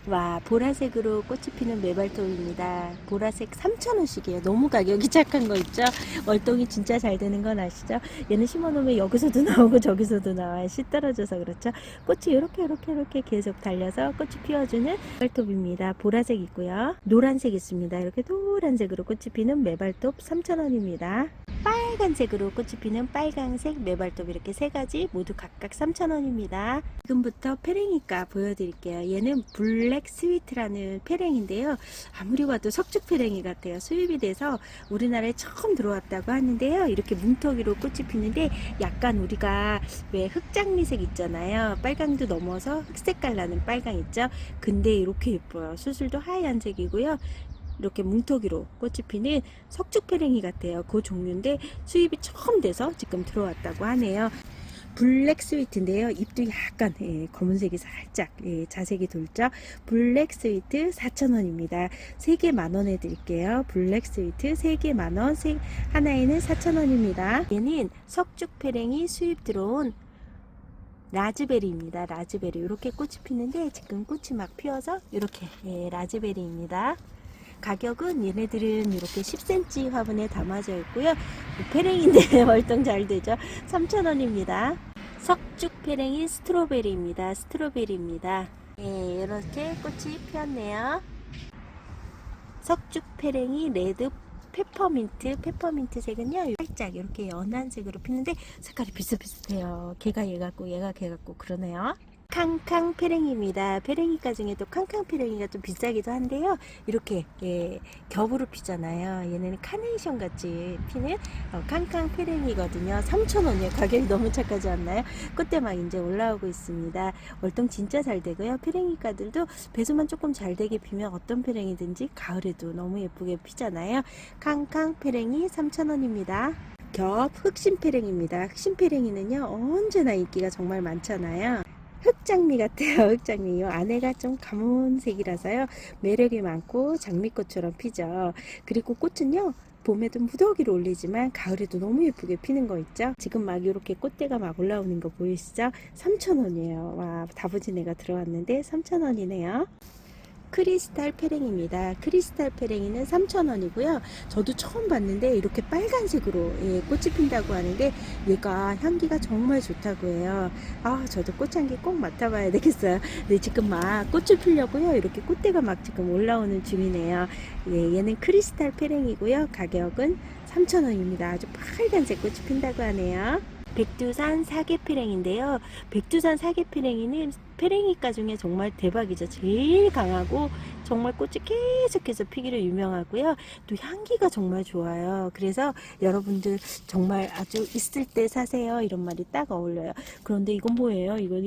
와 보라색으로 꽃이 피는 메발톱입니다. 보라색 3,000원씩이에요. 너무 가격이 착한 거 있죠. 월동이 진짜 잘 되는 건 아시죠? 얘는 심어놓으면 여기서도 나오고 저기서도 나와요. 씨 떨어져서 그렇죠. 꽃이 이렇게 계속 달려서 꽃이 피워주는 메발톱입니다. 보라색 있고요. 노란색 있습니다. 이렇게 노란색으로 꽃이 피는 메발톱 3,000원입니다. 빨간색으로 꽃이 피는 빨강색 메발톱 이렇게 3가지 모두 각각 3,000원입니다. 지금부터 페랭이과 보여드릴게요. 얘는 블랙 스위트라는 페랭인데요. 아무리 봐도 석죽 페랭이 같아요. 수입이 돼서 우리나라에 처음 들어왔다고 하는데요. 이렇게 뭉텅이로 꽃이 피는데 약간 우리가 왜 흑장미색 있잖아요. 빨강도 넘어서 흑색깔 나는 빨강 있죠. 근데 이렇게 예뻐요. 수술도 하얀색이고요. 이렇게 뭉텅이로 꽃이 피는 석죽페랭이 같아요. 그 종류인데 수입이 처음 돼서 지금 들어왔다고 하네요. 블랙 스위트인데요. 잎도 약간 검은색이 살짝 자색이 돌죠. 블랙 스위트 4,000원입니다. 3개 만원에 드릴게요. 블랙 스위트 3개 만원, 하나에는 4,000원입니다. 얘는 석죽페랭이 수입 들어온 라즈베리입니다. 라즈베리 이렇게 꽃이 피는데 지금 꽃이 막 피어서 이렇게 라즈베리입니다. 가격은 얘네들은 이렇게 10cm 화분에 담아져 있고요. 페랭인데 월동 잘 되죠. 3,000원입니다. 석죽 페랭이 스트로베리입니다. 스트로베리입니다. 이렇게 꽃이 피었네요. 석죽 페랭이 레드 페퍼민트 색은요 살짝 이렇게 연한 색으로 피는데 색깔이 비슷비슷해요. 걔가 얘 같고 얘가 걔 같고 그러네요. 캉캉 페랭이입니다. 페랭이과 중에도 캉캉 페랭이가 좀 비싸기도 한데요. 이렇게 겹으로 피잖아요. 얘는 카네이션 같이 피는 캉캉 페랭이거든요. 3,000원이에요. 가격이 너무 착하지 않나요? 꽃대 막 이제 올라오고 있습니다. 월동 진짜 잘 되고요. 페랭이과들도 배수만 조금 잘 되게 피면 어떤 페랭이든지 가을에도 너무 예쁘게 피잖아요. 캉캉 페랭이 3,000원입니다. 겹 흑심페랭입니다. 흑심페랭이는요 언제나 인기가 정말 많잖아요. 흑장미 같아요. 흑장미. 요 안에가 좀 가문색이라서요 매력이 많고 장미꽃처럼 피죠. 그리고 꽃은요 봄에도 무더기로 올리지만 가을에도 너무 예쁘게 피는 거 있죠. 지금 막 이렇게 꽃대가 막 올라오는 거 보이시죠? 3,000원이에요. 와, 다부진 애가 들어왔는데 3,000원이네요. 크리스탈 페랭입니다. 크리스탈 페랭이는 3,000원이고요. 저도 처음 봤는데 이렇게 빨간색으로 꽃이 핀다고 하는데 얘가 향기가 정말 좋다고 해요. 아, 저도 꽃향기 꼭 맡아봐야 되겠어요. 네, 지금 막 꽃을 피려고요. 이렇게 꽃대가 막 지금 올라오는 중이네요. 예, 얘는 크리스탈 페랭이고요. 가격은 3,000원입니다. 아주 빨간색 꽃이 핀다고 하네요. 백두산 사계피랭인데요. 백두산 사계피랭이는 페랭이과 중에 정말 대박이죠. 제일 강하고 정말 꽃이 계속해서 피기로 유명하고요. 또 향기가 정말 좋아요. 그래서 여러분들 정말 아주 있을 때 사세요. 이런 말이 딱 어울려요. 그런데 이건 뭐예요? 이거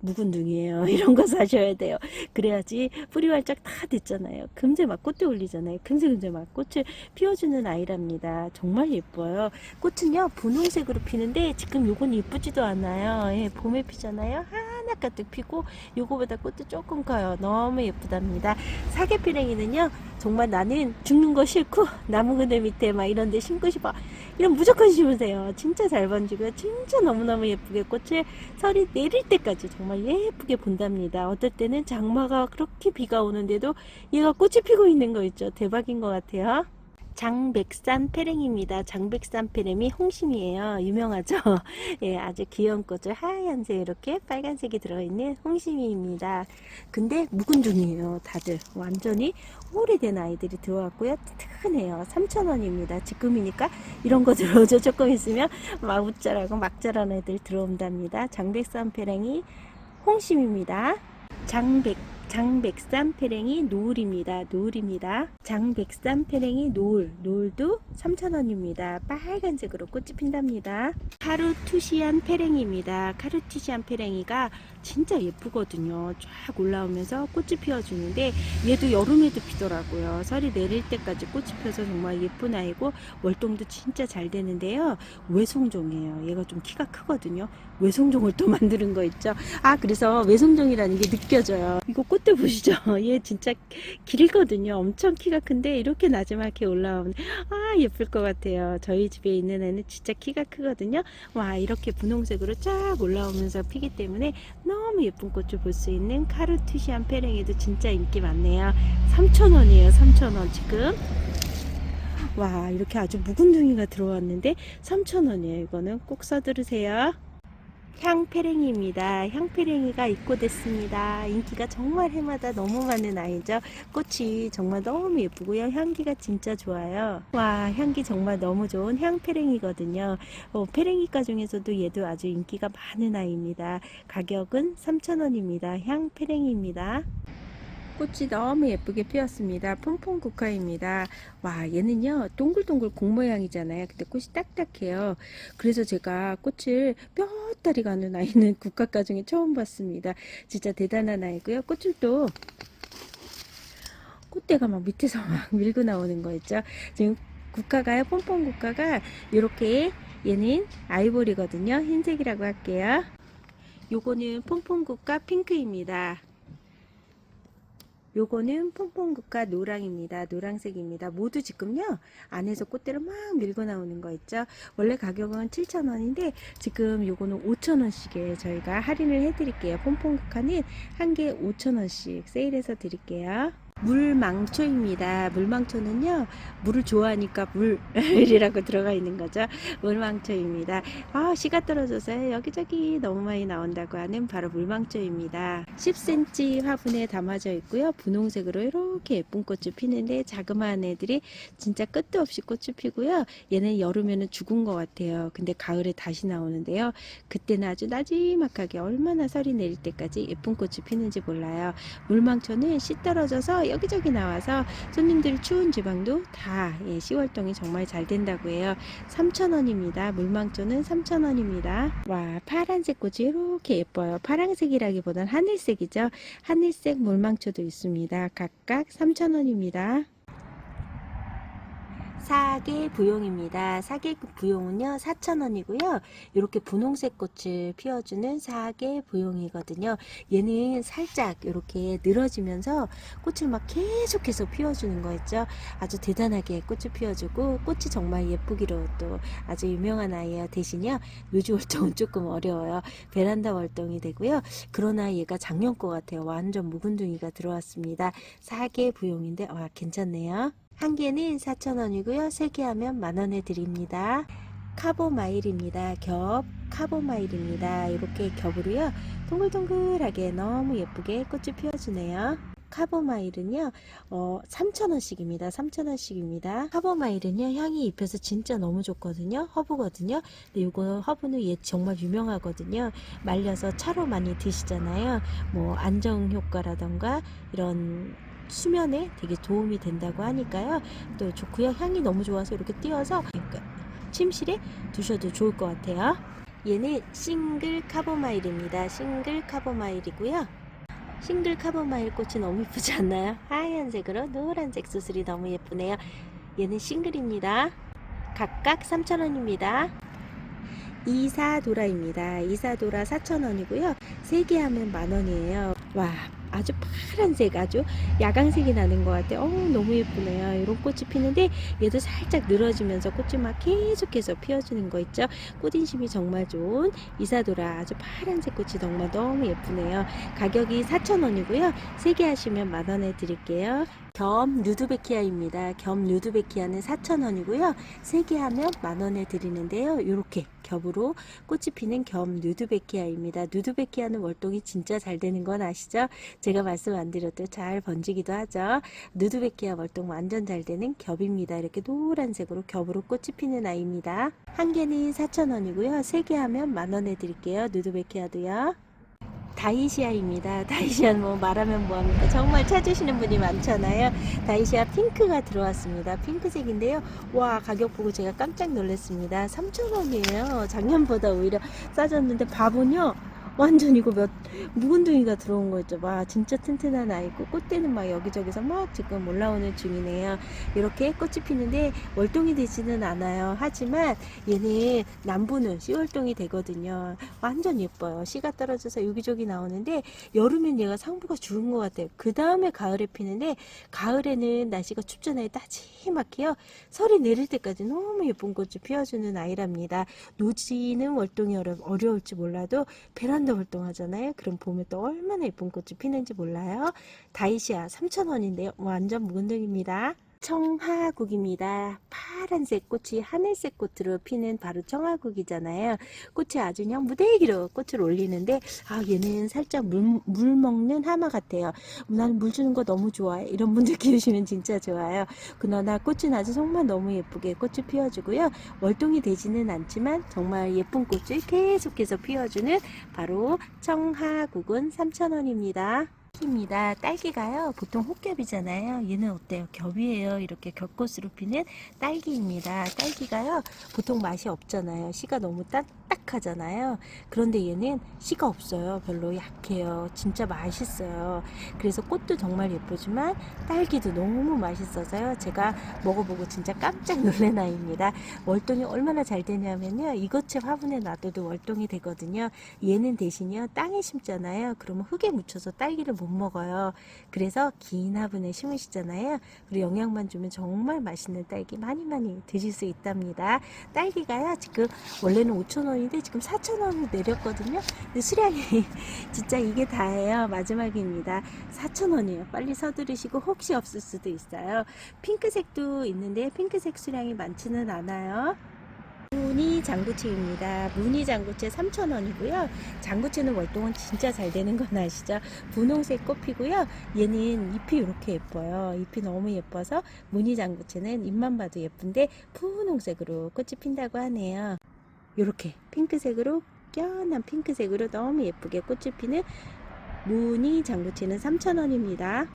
묵은둥이에요. 이런 거 사셔야 돼요. 그래야지 뿌리 활짝 다 됐잖아요. 금세 막 꽃대 올리잖아요. 금세 막 꽃을 피워주는 아이랍니다. 정말 예뻐요. 꽃은요 분홍색으로 피는데 지금 요건 예쁘지도 않아요. 예, 봄에 피잖아요. 하나 가득 피고 요거보다 꽃도 조금 커요. 너무 예쁘답니다. 사계피랭이는요 정말 나는 죽는 거 싫고 나무 그늘 밑에 막 이런 데 심고 싶어. 이런 무조건 심으세요. 진짜 잘 번지고요. 진짜 너무너무 예쁘게 꽃을 설이 내릴 때까지 정말 예쁘게 본답니다. 어떨 때는 장마가 그렇게 비가 오는데도 얘가 꽃이 피고 있는 거 있죠. 대박인 것 같아요. 장백산 페랭입니다. 장백산 페랭이 홍심이에요. 유명하죠? 예, 아주 귀여운 꽃을 하얀색 이렇게 빨간색이 들어있는 홍심이입니다. 근데 묵은둥이에요. 다들 완전히 오래된 아이들이 들어왔고요. 튼튼해요. 3,000원입니다. 지금이니까 이런 거 들어오죠. 조금 있으면 막 웃자라고 막 자라는 애들 들어온답니다. 장백산 페랭이 홍심입니다. 장백산 페랭이 노을입니다. 장백산 페랭이 노을도 3,000원입니다. 빨간색으로 꽃이 핀답니다. 카루투시안 페랭이입니다. 카루투시안 페랭이가 진짜 예쁘거든요. 쫙 올라오면서 꽃이 피워주는데 얘도 여름에도 피더라고요. 설이 내릴 때까지 꽃이 펴서 정말 예쁜 아이고 월동도 진짜 잘 되는데요. 외송종이에요. 얘가 좀 키가 크거든요. 외송종을 또 만드는 거 있죠. 아, 그래서 외송종이라는 게 느껴져요. 이거 꽃대 보시죠. 얘 진짜 길거든요. 엄청 키가 큰데 이렇게 나지막히 올라오면 아, 예쁠 것 같아요. 저희 집에 있는 애는 진짜 키가 크거든요. 와, 이렇게 분홍색으로 쫙 올라오면서 피기 때문에 너무 예쁜 꽃을 볼 수 있는 카루투시안 페랭이도 진짜 인기 많네요. 3,000원이에요. 3,000원 지금. 와, 이렇게 아주 묵은둥이가 들어왔는데 3,000원이에요. 이거는 꼭 써들으세요. 향페랭이입니다. 향페랭이가 입고됐습니다. 인기가 정말 해마다 너무 많은 아이죠. 꽃이 정말 너무 예쁘고요. 향기가 진짜 좋아요. 와, 향기 정말 너무 좋은 향페랭이거든요. 페랭이과 중에서도 얘도 아주 인기가 많은 아이입니다. 가격은 3,000원입니다. 향페랭이입니다. 꽃이 너무 예쁘게 피었습니다. 퐁퐁국화입니다. 와, 얘는요 동글동글 공 모양이잖아요. 근데 꽃이 딱딱해요. 그래서 제가 꽃을 몇 달이 가는 아이는 국화과 중에 처음 봤습니다. 진짜 대단한 아이고요. 꽃을 또 꽃대가 막 밑에서 막 밀고 나오는 거 있죠. 지금 국화가요, 퐁퐁국화가 이렇게 얘는 아이보리거든요. 흰색이라고 할게요. 요거는 퐁퐁국화 핑크입니다. 요거는 퐁퐁국화 노랑입니다. 노랑색입니다. 모두 지금요 안에서 꽃대를 막 밀고 나오는 거 있죠. 원래 가격은 7,000원인데 지금 요거는 5,000원씩에 저희가 할인을 해 드릴게요. 퐁퐁국화는 한 개 5,000원씩 세일해서 드릴게요. 물망초입니다. 물망초는요, 물을 좋아하니까 물이라고 들어가 있는 거죠. 물망초입니다. 씨가 떨어져서 여기저기 너무 많이 나온다고 하는 바로 물망초입니다. 10cm 화분에 담아져 있고요. 분홍색으로 이렇게 예쁜 꽃이 피는데 자그마한 애들이 진짜 끝도 없이 꽃이 피고요. 얘는 여름에는 죽은 것 같아요. 근데 가을에 다시 나오는데요. 그때는 아주 나지막하게 얼마나 설이 내릴 때까지 예쁜 꽃이 피는지 몰라요. 물망초는 씨 떨어져서 여기저기 나와서 손님들이 추운 지방도 다 10월동이 정말 잘 된다고 해요. 3,000원입니다. 물망초는 3,000원입니다. 와, 파란색 꽃이 이렇게 예뻐요. 파란색이라기보단 하늘색이죠. 하늘색 물망초도 있습니다. 각각 3,000원입니다. 사계 부용입니다. 사계 부용은요 4,000원이고요. 이렇게 분홍색 꽃을 피워주는 사계 부용이거든요. 얘는 살짝 이렇게 늘어지면서 꽃을 막 계속해서 피워주는 거 있죠. 아주 대단하게 꽃을 피워주고 꽃이 정말 예쁘기로 또 아주 유명한 아이예요. 대신요 요즘 월동은 조금 어려워요. 베란다 월동이 되고요. 그러나 얘가 작년 거 같아요. 완전 묵은둥이가 들어왔습니다. 사계 부용인데 와 괜찮네요. 한 개는 4,000원이고요. 3개 하면 만원에 드립니다. 카보마일입니다. 겹 카보마일입니다. 이렇게 겹으로요. 동글동글하게 너무 예쁘게 꽃을 피워주네요. 카보마일은요 3,000원씩입니다. 3,000원씩입니다. 카보마일은요 향이 잎에서 진짜 너무 좋거든요. 허브거든요. 근데 이거 허브는 얘 정말 유명하거든요. 말려서 차로 많이 드시잖아요. 뭐 안정 효과라던가 이런 수면에 되게 도움이 된다고 하니까요. 또 좋고요. 향이 너무 좋아서 이렇게 띄어서 침실에 두셔도 좋을 것 같아요. 얘는 싱글 카보마일입니다. 싱글 카보마일이고요. 싱글 카보마일 꽃이 너무 예쁘지 않나요? 하얀색으로 노란색 수술이 너무 예쁘네요. 얘는 싱글입니다. 각각 3,000원입니다. 이사도라입니다. 이사도라 4,000원이고요. 3개 하면 만원이에요. 와, 아주 파란색, 아주 야광색이 나는 것 같아요. 너무 예쁘네요. 이런 꽃이 피는데 얘도 살짝 늘어지면서 꽃이 막 계속해서 피어주는 거 있죠. 꽃인심이 정말 좋은 이사도라 아주 파란색 꽃이 정말 너무 예쁘네요. 가격이 4,000원이고요. 3개 하시면 만원에 드릴게요. 겸 루드베키아입니다. 겸 루드베키아는 4,000원이고요. 3개 하면 만원에 드리는데요. 이렇게 겹으로 꽃이 피는 겸 루드베키아입니다. 루드베키아는 월동이 진짜 잘 되는 건 아시죠? 제가 말씀 안 드려도 잘 번지기도 하죠. 루드베키아 월동 완전 잘 되는 겹입니다. 이렇게 노란색으로 겹으로 꽃이 피는 아이입니다. 한 개는 4,000원이고요. 3개 하면 만원에 드릴게요. 루드베키아도요. 다이시아입니다. 다이시아는 뭐 말하면 뭐합니까? 정말 찾으시는 분이 많잖아요. 다이시아 핑크가 들어왔습니다. 핑크색인데요. 와, 가격 보고 제가 깜짝 놀랐습니다. 3,000원이에요. 작년보다 오히려 싸졌는데 봐보뇨. 완전 이거 묵은둥이가 들어온 거 있죠. 와, 진짜 튼튼한 아이고 꽃대는 막 여기저기서 막 지금 올라오는 중이네요. 이렇게 꽃이 피는데 월동이 되지는 않아요. 하지만 얘는 남부는 10월동이 되거든요. 완전 예뻐요. 씨가 떨어져서 여기저기 나오는데 여름엔 얘가 상부가 죽은 것 같아요. 그 다음에 가을에 피는데 가을에는 날씨가 춥잖아요. 따지막해요. 설이 내릴 때까지 너무 예쁜 꽃을 피워주는 아이랍니다. 노지는 월동이 어려울지 몰라도 베란다 활동하잖아요. 그럼 보면 또 얼마나 예쁜 꽃이 피는지 몰라요. 다이시아 3,000원인데요. 완전 묵은둥입니다. 청하국입니다. 파란색 꽃이 하늘색 꽃으로 피는 바로 청하국이잖아요. 꽃이 아주 그냥 무대기로 꽃을 올리는데 얘는 살짝 물 먹는 하마 같아요. 나는 물 주는 거 너무 좋아해. 이런 분들 키우시면 진짜 좋아요. 그러나 꽃은 아주 정말 너무 예쁘게 꽃을 피워주고요. 월동이 되지는 않지만 정말 예쁜 꽃을 계속해서 피워주는 바로 청하국은 3,000원입니다. 입니다. 딸기가요 보통 혹겹이잖아요. 얘는 어때요? 겹이에요. 이렇게 겹꽃으로 피는 딸기입니다. 딸기가요 보통 맛이 없잖아요. 씨가 너무 딱딱하잖아요. 그런데 얘는 씨가 없어요. 별로 약해요. 진짜 맛있어요. 그래서 꽃도 정말 예쁘지만 딸기도 너무 맛있어서요. 제가 먹어보고 진짜 깜짝 놀란 아이입니다. 월동이 얼마나 잘 되냐면요. 이것의 화분에 놔둬도 월동이 되거든요. 얘는 대신요 땅에 심잖아요. 그러면 흙에 묻혀서 딸기를 못 먹어요. 그래서 긴 화분에 심으시잖아요. 그리고 영양만 주면 정말 맛있는 딸기 많이 드실 수 있답니다. 딸기가요 지금 원래는 5,000원 3,000원인데 지금 4,000원으로 내렸거든요. 근데 수량이 진짜 이게 다예요. 마지막입니다. 4,000원이에요. 빨리 서두르시고 혹시 없을 수도 있어요. 핑크색도 있는데 핑크색 수량이 많지는 않아요. 무늬 장구채입니다. 무늬 장구채 3,000원이고요. 장구채는 월동은 진짜 잘 되는 건 아시죠? 분홍색 꽃피고요. 얘는 잎이 이렇게 예뻐요. 잎이 너무 예뻐서 무늬 장구채는 잎만 봐도 예쁜데 분홍색으로 꽃이 핀다고 하네요. 이렇게 핑크색으로 연한 핑크색으로 너무 예쁘게 꽃이 피는 무늬 장구채는 3,000원입니다.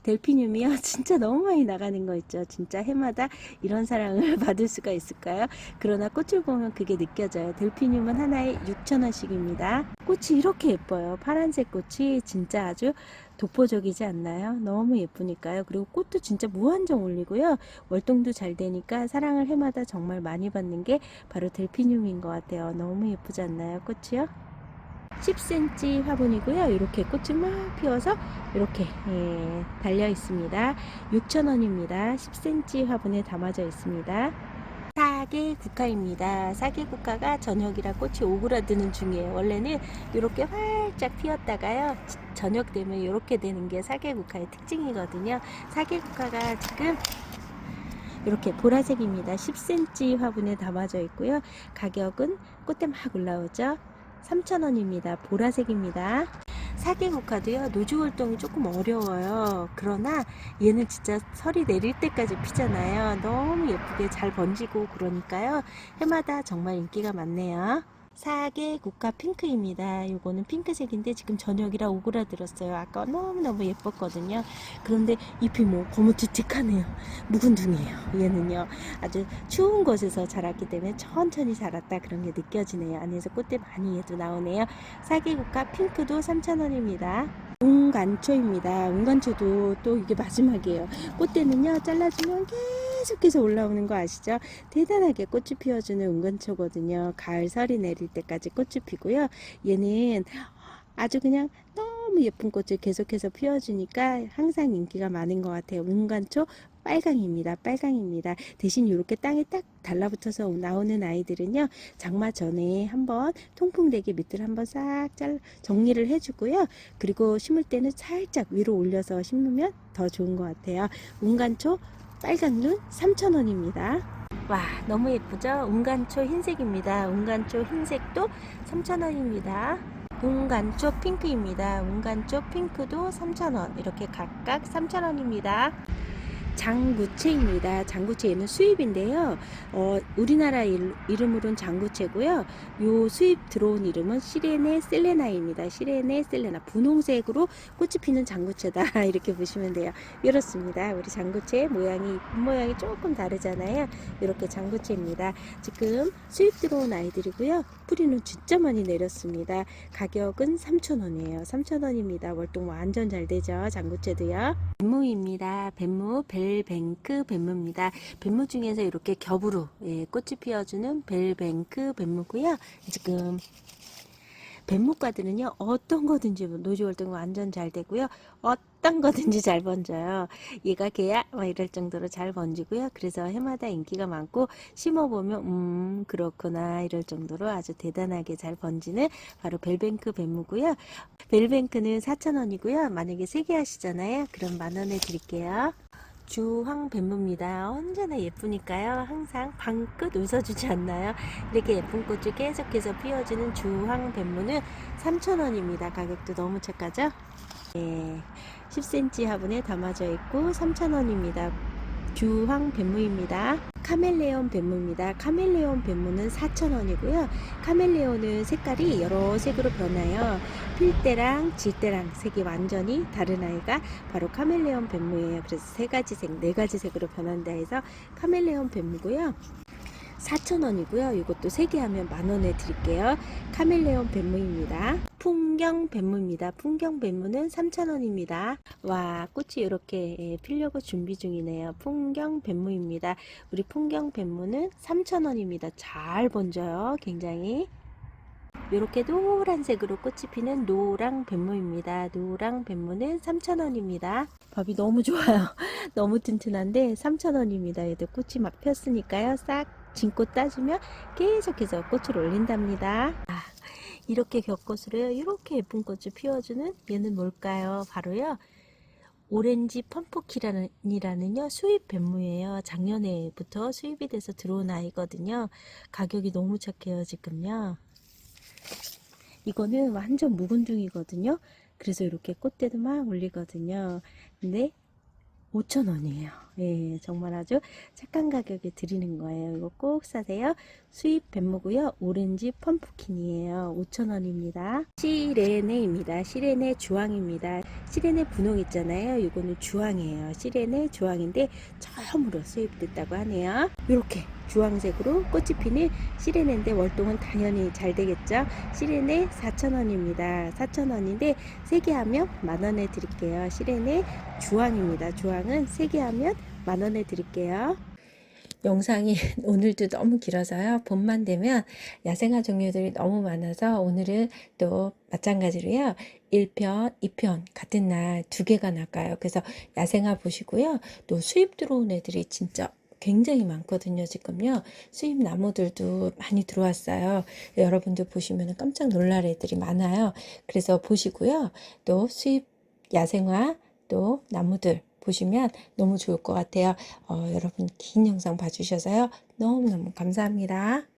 델피늄이요. 진짜 너무 많이 나가는 거 있죠. 진짜 해마다 이런 사랑을 받을 수가 있을까요? 그러나 꽃을 보면 그게 느껴져요. 델피늄은 하나에 6,000원씩입니다. 꽃이 이렇게 예뻐요. 파란색 꽃이 진짜 아주 독보적이지 않나요? 너무 예쁘니까요. 그리고 꽃도 진짜 무한정 올리고요. 월동도 잘 되니까 사랑을 해마다 정말 많이 받는 게 바로 델피늄인 것 같아요. 너무 예쁘지 않나요? 꽃이요? 10cm 화분이고요. 이렇게 꽃이 막 피어서 이렇게 달려 있습니다. 6,000원입니다. 10cm 화분에 담아져 있습니다. 사계국화입니다. 사계국화가 저녁이라 꽃이 오그라드는 중이에요. 원래는 이렇게 활짝 피었다가요. 저녁 되면 이렇게 되는 게 사계국화의 특징이거든요. 사계국화가 지금 이렇게 보라색입니다. 10cm 화분에 담아져 있고요. 가격은 꽃대 막 올라오죠. 3,000원입니다. 보라색입니다. 사계국화도요. 노주 활동이 조금 어려워요. 그러나 얘는 진짜 설이 내릴 때까지 피잖아요. 너무 예쁘게 잘 번지고 그러니까요. 해마다 정말 인기가 많네요. 사계국화 핑크입니다. 요거는 핑크색인데 지금 저녁이라 오그라들었어요. 아까 너무너무 예뻤거든요. 그런데 잎이 뭐 거무튀틱하네요. 묵은둥이에요. 얘는요. 아주 추운 곳에서 자랐기 때문에 천천히 자랐다 그런 게 느껴지네요. 안에서 꽃대 많이 얘도 나오네요. 사계국화 핑크도 3,000원입니다. 웅간초입니다. 웅간초도 또 이게 마지막이에요. 꽃대는요. 잘라주면 계속해서 올라오는 거 아시죠? 대단하게 꽃이 피워주는 웅간초거든요. 가을 설이 내릴 때까지 꽃이 피고요. 얘는 아주 그냥 너무 예쁜 꽃을 계속해서 피워주니까 항상 인기가 많은 것 같아요. 웅간초 빨강입니다. 빨강입니다. 대신 이렇게 땅에 딱 달라붙어서 나오는 아이들은요. 장마 전에 한번 통풍되게 밑을 한번 싹 정리를 해주고요. 그리고 심을 때는 살짝 위로 올려서 심으면 더 좋은 것 같아요. 웅간초 빨강눈 3,000원입니다. 와, 너무 예쁘죠? 웅간초 흰색입니다. 웅간초 흰색도 3,000원입니다. 웅간초 핑크입니다. 웅간초 핑크도 3,000원. 이렇게 각각 3,000원입니다. 장구채입니다. 장구채 는 수입인데요. 우리나라 이름으로는 장구채고요. 요 수입 들어온 이름은 시레네 셀레나입니다. 시레네 셀레나. 분홍색으로 꽃이 피는 장구채다. 이렇게 보시면 돼요. 이렇습니다. 우리 장구채 모양이 모양이 조금 다르잖아요. 이렇게 장구채입니다. 지금 수입 들어온 아이들이고요. 뿌리는 진짜 많이 내렸습니다. 가격은 3,000원이에요. 3,000원입니다. 월동 완전 잘 되죠. 장구채도요. 뱀무입니다. 뱀무 벨뱅크 뱀무입니다. 뱀무 중에서 이렇게 겹으로 꽃이 피워주는 벨뱅크 뱀무고요. 지금 뱀목과들은요 어떤 거든지 노지 활동이 완전 잘 되고요, 어떤 거든지 잘 번져요. 얘가 걔야 이럴 정도로 잘 번지고요. 그래서 해마다 인기가 많고 심어보면 그렇구나 이럴 정도로 아주 대단하게 잘 번지는 바로 벨뱅크 뱀무고요. 벨뱅크는 4,000원이고요 만약에 3개 하시잖아요, 그럼 만원에 드릴게요. 주황 뱀무입니다. 언제나 예쁘니까요. 항상 방긋 웃어주지 않나요? 이렇게 예쁜 꽃을 계속해서 피워주는 주황 뱀무는 3,000원입니다. 가격도 너무 착하죠? 10cm 화분에 담아져 있고 3,000원입니다. 주황 뱀무입니다. 카멜레온 뱀무입니다. 카멜레온 뱀무는 4,000원이고요. 카멜레온은 색깔이 여러 색으로 변해요. 필 때랑 질 때랑 색이 완전히 다른 아이가 바로 카멜레온 뱀무예요. 그래서 3가지 색, 4가지 색으로 변한다 해서 카멜레온 뱀무고요. 4,000원이고요. 이것도 3개 하면 만원에 드릴게요. 카멜레온 뱀무입니다. 풍경 뱀무입니다. 풍경 뱀무는 3,000원입니다. 와, 꽃이 이렇게 피려고 준비 중이네요. 풍경 뱀무입니다. 우리 풍경 뱀무는 3,000원입니다. 잘 번져요. 굉장히. 이렇게 노란색으로 꽃이 피는 노랑 뱀무입니다. 노랑 뱀무는 3,000원입니다. 밥이 너무 좋아요. 너무 튼튼한데 3,000원입니다. 얘도 꽃이 막 폈으니까요. 싹 진꽃 따주면 계속해서 꽃을 올린답니다. 이렇게 겹꽃으로요, 이렇게 예쁜 꽃을 피워주는 얘는 뭘까요? 바로요, 오렌지 펌프킨이라는요 수입 뱀무예요. 작년에부터 수입이 돼서 들어온 아이거든요. 가격이 너무 착해요 지금요. 이거는 완전 묵은둥이거든요. 그래서 이렇게 꽃대도 막 올리거든요. 근데 5,000원이에요. 예, 정말 아주 착한 가격에 드리는 거예요. 이거 꼭 사세요. 수입 뱀무고요. 오렌지 펌프킨이에요. 5,000원입니다. 시레네입니다. 시레네 주황입니다. 시레네 분홍 있잖아요. 이거는 주황이에요. 시레네 주황인데 처음으로 수입됐다고 하네요. 이렇게 주황색으로 꽃이 피는 시레네인데 월동은 당연히 잘 되겠죠. 시레네 4,000원입니다. 4,000원인데 3개 하면 만원에 드릴게요. 시레네 주황입니다. 주황은 3개 하면 만원에 드릴게요. 영상이 오늘도 너무 길어서요. 봄만 되면 야생화 종류들이 너무 많아서 오늘은 또 마찬가지로요. 1편, 2편 같은 날 2개가 나가요. 그래서 야생화 보시고요. 또 수입 들어온 애들이 진짜 굉장히 많거든요. 지금요. 수입 나무들도 많이 들어왔어요. 여러분들 보시면 깜짝 놀랄 애들이 많아요. 그래서 보시고요. 또 수입 야생화 또 나무들 보시면 너무 좋을 것 같아요. 여러분 긴 영상 봐주셔서요. 너무너무 감사합니다.